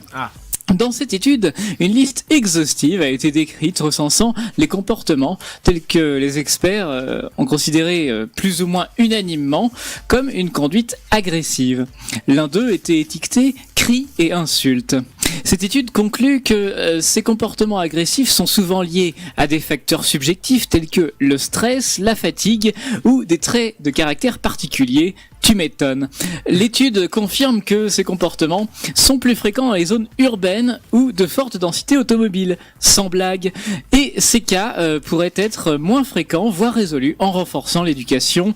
Dans cette étude, une liste exhaustive a été décrite recensant les comportements tels que les experts ont considéré plus ou moins unanimement comme une conduite agressive. L'un d'eux était étiqueté cris et insultes. Cette étude conclut que ces comportements agressifs sont souvent liés à des facteurs subjectifs tels que le stress, la fatigue ou des traits de caractère particuliers. Tu m'étonnes. L'étude confirme que ces comportements sont plus fréquents dans les zones urbaines ou de forte densité automobile. Sans blague. Et ces cas pourraient être moins fréquents, voire résolus, en renforçant l'éducation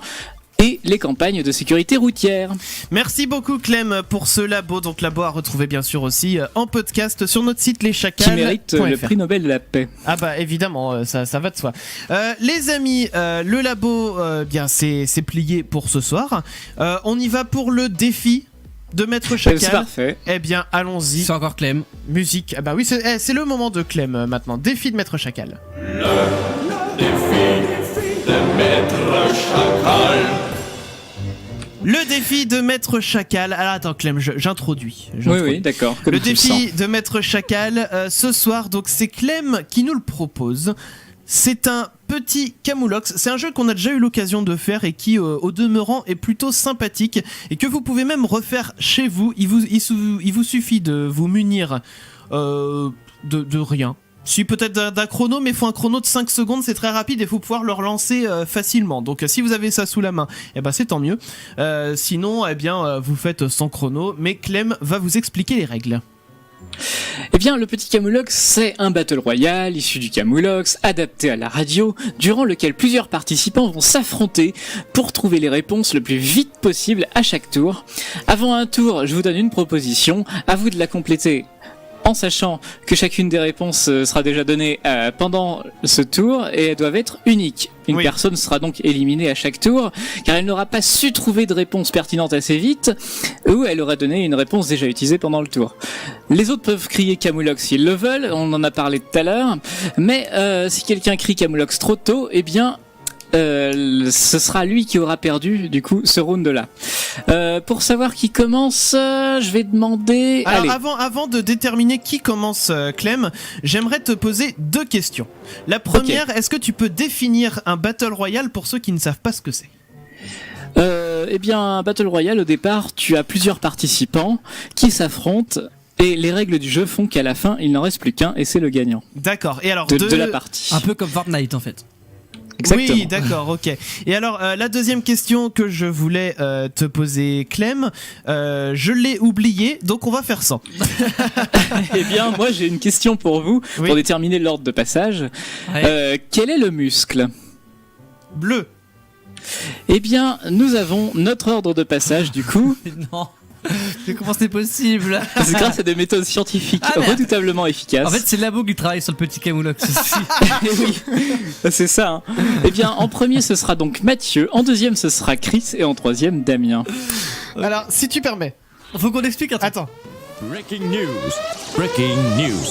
et les campagnes de sécurité routière. Merci beaucoup Clem pour ce labo. Donc labo à retrouver bien sûr aussi en podcast sur notre site leschacals.fr. Qui mérite le prix Nobel de la paix. Ah bah évidemment, ça va de soi. Les amis, le labo bien c'est plié pour ce soir. On y va pour le défi de Maître Chacal. C'est parfait. Eh bien allons-y. C'est encore Clem. Musique. Ah bah oui, c'est le moment de Clem maintenant. Défi de Maître Chacal. Le défi de Maître Chacal. Le défi de Maître Chacal. Alors attends Clem, j'introduis. Oui, d'accord. Le défi de Maître Chacal ce soir, donc c'est Clem qui nous le propose. C'est un petit Camoulox. C'est un jeu qu'on a déjà eu l'occasion de faire et qui, au demeurant, est plutôt sympathique et que vous pouvez même refaire chez vous. Il vous suffit de vous munir de rien. Si peut-être d'un chrono, mais il faut un chrono de 5 secondes, c'est très rapide et il faut pouvoir le relancer facilement. Donc si vous avez ça sous la main, eh ben, c'est tant mieux. Sinon, eh bien, vous faites sans chrono, mais Clem va vous expliquer les règles. Eh bien, le petit Camoulox, c'est un battle royale issu du Camoulox, adapté à la radio, durant lequel plusieurs participants vont s'affronter pour trouver les réponses le plus vite possible à chaque tour. Avant un tour, je vous donne une proposition, à vous de la compléter en sachant que chacune des réponses sera déjà donnée pendant ce tour et elles doivent être uniques. Une personne sera donc éliminée à chaque tour car elle n'aura pas su trouver de réponse pertinente assez vite ou elle aura donné une réponse déjà utilisée pendant le tour. Les autres peuvent crier Camoulox s'ils le veulent, on en a parlé tout à l'heure, mais si quelqu'un crie Camoulox trop tôt, eh bien ce sera lui qui aura perdu du coup ce round là. Pour savoir qui commence, je vais demander. Alors avant de déterminer qui commence, Clem, j'aimerais te poser 2 questions. La première, Est-ce que tu peux définir un battle royale pour ceux qui ne savent pas ce que c'est? Eh bien, un battle royale au départ, tu as plusieurs participants qui s'affrontent. Et les règles du jeu font qu'à la fin, il n'en reste plus qu'un et c'est le gagnant. D'accord. Et alors de la partie. Un peu comme Fortnite en fait. Exactement. Oui, d'accord, ok. Et alors, la deuxième question que je voulais te poser, Clem, je l'ai oubliée, donc on va faire sans. Eh bien, moi j'ai une question pour vous, pour déterminer l'ordre de passage. Quel est le muscle? Bleu. Eh bien, nous avons notre ordre de passage du coup. Non. Mais comment c'est possible? C'est grâce à des méthodes scientifiques redoutablement efficaces. En fait, c'est le labo qui travaille sur le petit Camoulox aussi. Oui, c'est ça. Hein. Eh bien, en premier, ce sera donc Mathieu. En deuxième, ce sera Chris. Et en troisième, Damien. Alors, si tu permets. Faut qu'on explique un truc. Attends. Breaking news. Breaking news.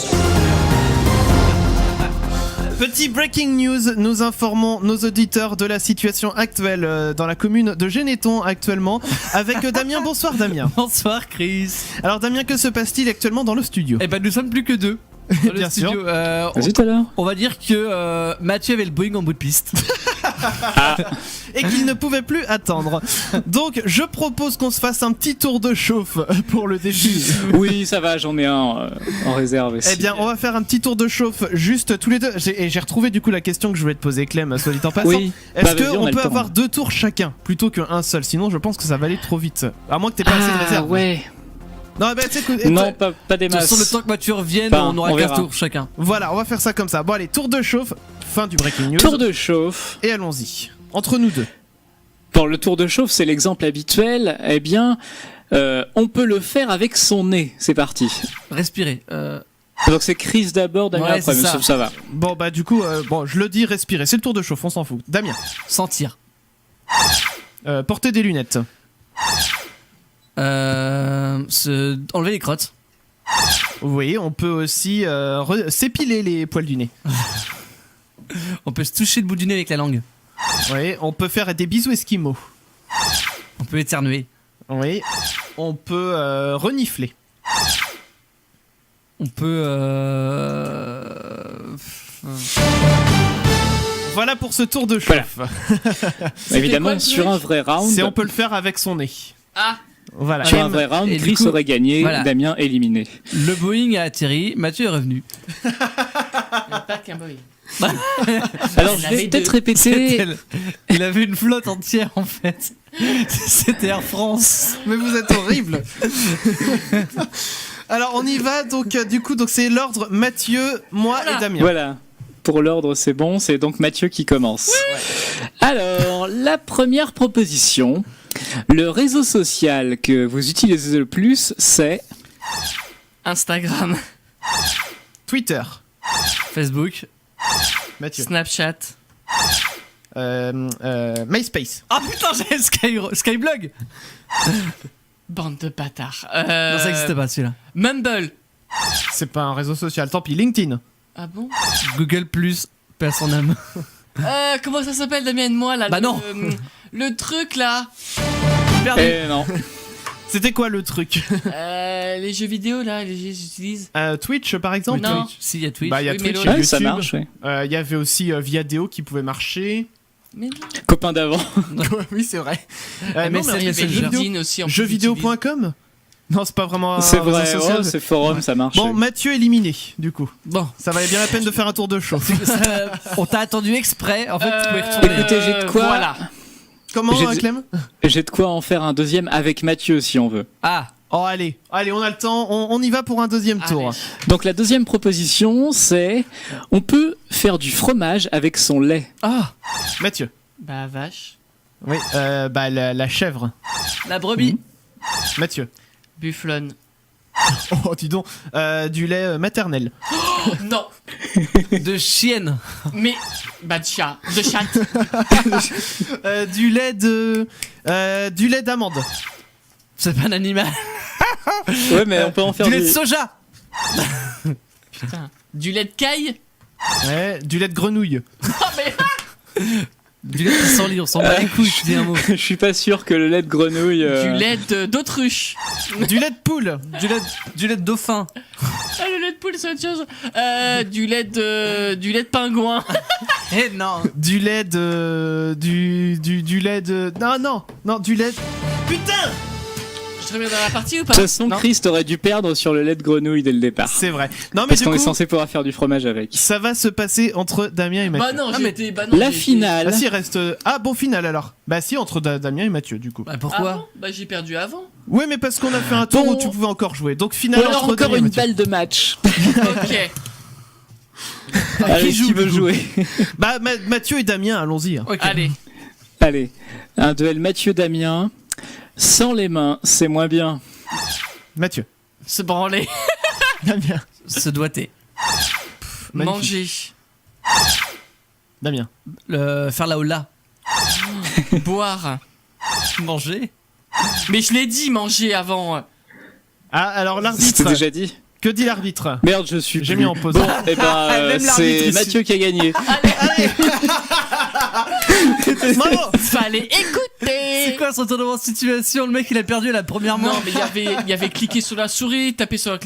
Petit breaking news, nous informons nos auditeurs de la situation actuelle dans la commune de Généton actuellement avec Damien. Bonsoir Damien. Bonsoir Chris. Alors Damien, que se passe-t-il actuellement dans le studio? Eh ben nous sommes plus que 2. Bien sûr. On va dire que Mathieu avait le Boeing en bout de piste. Et qu'il ne pouvait plus attendre. Donc je propose qu'on se fasse un petit tour de chauffe pour le défi. Oui, ça va, j'en ai un en réserve aussi. Eh bien, on va faire un petit tour de chauffe juste tous les deux. J'ai retrouvé du coup la question que je voulais te poser, Clem, soit dit en passant. Oui. Est-ce qu'on peut avoir 2 tours chacun plutôt qu'un seul? Sinon, je pense que ça va aller trop vite. À moins que t'aies pas assez de réserve. Ouais. Non, bah, tu sais que- Non, pas des De toute masses. façon, le temps que Mathieu revienne, Enfin, on aura on 15 verra. tours chacun. Voilà, on va faire ça comme ça. Bon, allez, tour de chauffe, fin du breaking news. Tour de chauffe. Et allons-y. Entre nous deux. Bon, le tour de chauffe, c'est l'exemple habituel. Eh bien, on peut le faire avec son nez. C'est parti. Respirer. Donc c'est Chris d'abord, Damien Ouais, après, c'est mais ça. ça va. Bon, bah, du coup, bon, je le dis, respirer. C'est le tour de chauffe, on s'en fout. Damien. Sentir. Porter des lunettes. Enlever les crottes. Oui, on peut aussi s'épiler les poils du nez. On peut se toucher le bout du nez avec la langue. Oui, on peut faire des bisous esquimaux. On peut éternuer. Oui, on peut renifler. On peut. Voilà pour ce tour de chauffe. Évidemment, quoi, sur un vrai round, C'est on peut le faire avec son nez. Ah, Voilà. sur un vrai round, Et du Chris coup, aurait gagné, voilà. Damien éliminé. Le Boeing a atterri, Mathieu est revenu. pas qu'un boy. Alors Il je avait vais peut-être deux. répéter. Il avait une flotte entière en fait. C'était Air France. Mais vous êtes horrible. Alors on y va donc du coup donc c'est l'ordre Mathieu, moi et Damien. Voilà. Pour l'ordre, c'est bon, c'est donc Mathieu qui commence. Alors, la première proposition, le réseau social que vous utilisez le plus, c'est Instagram, Twitter. Facebook. Mathieu. Snapchat, MySpace. Ah putain, j'ai Skyblog. bande de bâtards. Non, ça n'existe pas celui-là. Mumble. C'est pas un réseau social, tant pis. LinkedIn. Ah bon? Google Plus, paix à son âme. Comment ça s'appelle, Damien et moi là? Bah non. Le truc là. non. C'était quoi le truc? Les jeux vidéo là, les jeux que j'utilise. Twitch par exemple. Non. Twitch. Si, il y a Twitch. Bah il y a Oui, mais Twitch, l'autre- et Ouais, ça YouTube. marche, ouais. Il y avait aussi Viadeo qui pouvait marcher. Mais non. Copain d'avant. Oui c'est vrai. mais non, c'est Il y avait jeux vidéo. LinkedIn aussi. en plus, Jeuxvideo.com. Non c'est pas vraiment un C'est réseau vrai, social. oh, c'est forum, ça marche. Bon Mathieu éliminé du coup. Bon, Ça valait bien la peine de faire un tour de chauffe. on t'a attendu exprès. En fait, tu pouvais retourner. Écoutez, j'ai de quoi. Voilà. Comment J'ai- Clem? J'ai de quoi en faire un deuxième avec Mathieu si on veut. Ah, Oh allez, on a le temps, on y va pour un deuxième tour. Allez. Donc la deuxième proposition, c'est on peut faire du fromage avec son lait. ah, Mathieu. Bah vache. Oui, bah la chèvre. la brebis. Mathieu. Bufflon. Oh dis donc, du lait maternel. Non. De chienne. Mais bah de chat. De chatte. Du lait d'amande. C'est pas un animal. Ouais, mais on peut en faire Du lait de soja. Putain. Du lait de caille. Ouais, du lait de grenouille. Oh mais Du lait qui s'en lit, on s'en bat les couilles, je dis un mot. Je suis pas sûr que le lait de grenouille. du lait d'autruche. Du lait de poule. Du lait de dauphin. Ah, le lait de poule c'est autre chose. Du lait de pingouin. Eh non. Du lait de du lait de non du lait. Putain. Je reviens dans la partie ou De pas? toute façon, Non. Chris aurait dû perdre sur le lait de grenouille dès le départ. C'est vrai. Non mais Parce du qu'on est coup, censé pouvoir faire du fromage avec. ça va se passer entre Damien et Mathieu. Bah non, Ah, j'ai mais été. Bah non, La j'ai été- finale. Ah si, il reste bon final alors. Bah si, entre Damien et Mathieu du coup. Bah Ah pourquoi bon Bah j'ai perdu avant. Ouais, mais parce qu'on a fait un tour Bon. où tu pouvais encore jouer. Donc Ou final alors entre encore Damien et une Mathieu. balle de match. Ok. Allez, joue, qui veut du coup jouer? Bah Mathieu et Damien, allons-y. hein. Ok. Allez. Allez, un duel Mathieu-Damien. Sans les mains, c'est moins bien. Mathieu. Se branler. Damien. Se doiter. Magnifique. Manger. Damien. Faire la hola. Boire. Manger. Mais je l'ai dit, manger avant. Ah alors l'arbitre. C'était déjà dit. Que dit l'arbitre? Merde, je suis. J'ai plus. mis en pause. Bon, et ben, Même l'arbitre c'est ici. Mathieu qui a gagné. Bravo. Fallait C'est écouter. quoi ce retournement de situation? Le mec il a perdu à la première main. Non, mais il y avait cliqué sur la souris, tapé sur un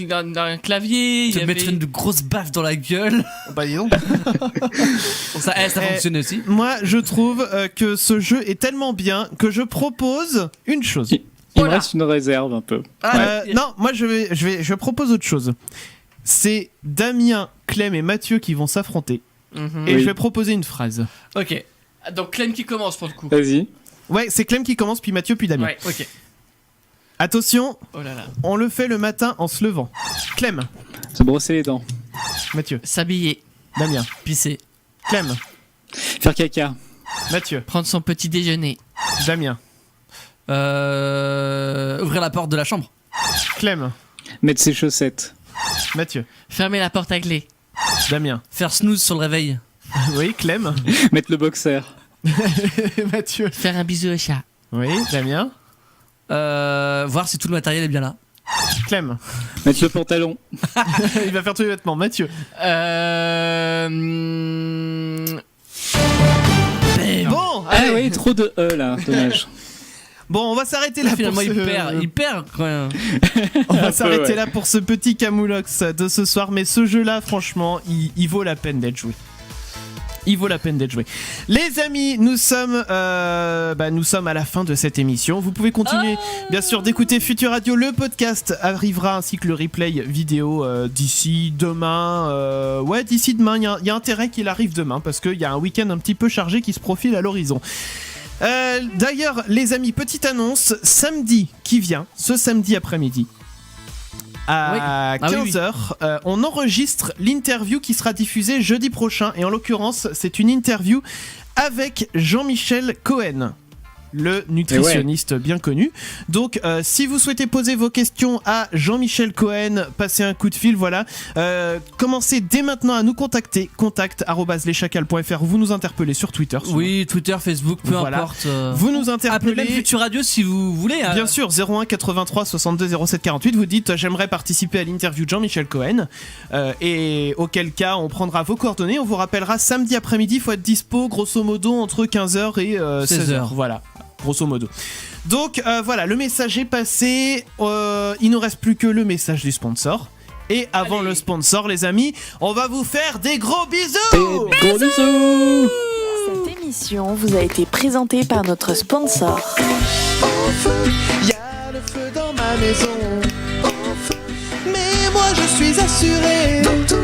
clavier. Il Te y mettre avait... une grosse baffe dans la gueule. Bah dis donc. Ça fonctionne aussi. Moi je trouve que ce jeu est tellement bien que je propose une chose. Il me reste une réserve un peu. Non, moi je propose autre chose. C'est Damien, Clem et Mathieu qui vont s'affronter. Mhm. Et Oui. je vais proposer une phrase. Ok. Donc Clem qui commence pour le coup. Vas-y. Ouais, c'est Clem qui commence, puis Mathieu, puis Damien. Ouais. Ok. Attention, Oh là là. on le fait le matin en se levant. Clem. Se brosser les dents. Mathieu. S'habiller. Damien. Pisser. Clem. Faire caca. Mathieu. Prendre son petit déjeuner. Damien. Ouvrir la porte de la chambre. Clem. Mettre ses chaussettes. Mathieu. Fermer la porte à clé. Damien. Faire snooze sur le réveil. Oui, Clem. Mettre le boxer. Mathieu. Faire un bisou au chat. Oui, Damien. Voir si tout le matériel est bien là. Clem. Mettre le pantalon. Il va faire tous les vêtements. Mathieu. Bon, Ah allez. oui, trop de E là, dommage. Bon, on va s'arrêter là Finalement, pour il perd quand même. On va s'arrêter ouais. là pour ce petit Camoulox de ce soir, mais ce jeu-là, franchement, il vaut la peine d'être joué. Il vaut la peine d'être joué. Les amis, nous sommes à la fin de cette émission. Vous pouvez continuer, bien sûr, d'écouter Futur Radio. Le podcast arrivera ainsi que le replay vidéo d'ici demain. D'ici demain. Il y a intérêt qu'il arrive demain parce qu'il y a un week-end un petit peu chargé qui se profile à l'horizon. D'ailleurs, les amis, petite annonce, samedi qui vient, ce samedi après-midi, à 15h, on enregistre l'interview qui sera diffusée jeudi prochain. Et en l'occurrence, c'est une interview avec Jean-Michel Cohen, le nutritionniste bien connu. Donc si vous souhaitez poser vos questions à Jean-Michel Cohen, passez un coup de fil, voilà. Commencez dès maintenant à nous contacter, contact@leschacals.fr, ou vous nous interpellez sur Twitter. Souvent. Oui, Twitter, Facebook, peu importe. Vous nous Appelez interpellez. même Futur Radio si vous voulez. Bien sûr, 01 83 62 07 48, vous dites j'aimerais participer à l'interview de Jean-Michel Cohen, et auquel cas on prendra vos coordonnées, on vous rappellera samedi après-midi, il faut être dispo grosso modo entre 15h et 16h, voilà, grosso modo. Donc voilà, le message est passé, il nous reste plus que le message du sponsor. Et avant le sponsor, les amis, on va vous faire des gros bisous. Gros bisous. Cette émission vous a été présentée par notre sponsor. Y a le feu dans ma maison, mais moi je suis assuré. Donc tout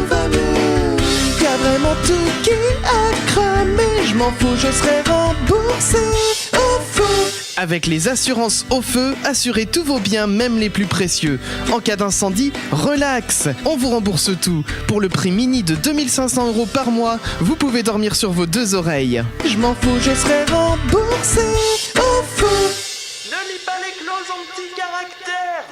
va mieux. Y a vraiment tout qui a cramé. Je m'en fous, je serai remboursé au feu. Avec les assurances au feu, assurez tous vos biens, même les plus précieux. En cas d'incendie, relax, on vous rembourse tout. Pour le prix mini de 2500 € par mois, vous pouvez dormir sur vos deux oreilles. Je m'en fous, je serai remboursé au feu. Ne lis pas les clauses en petits caractères.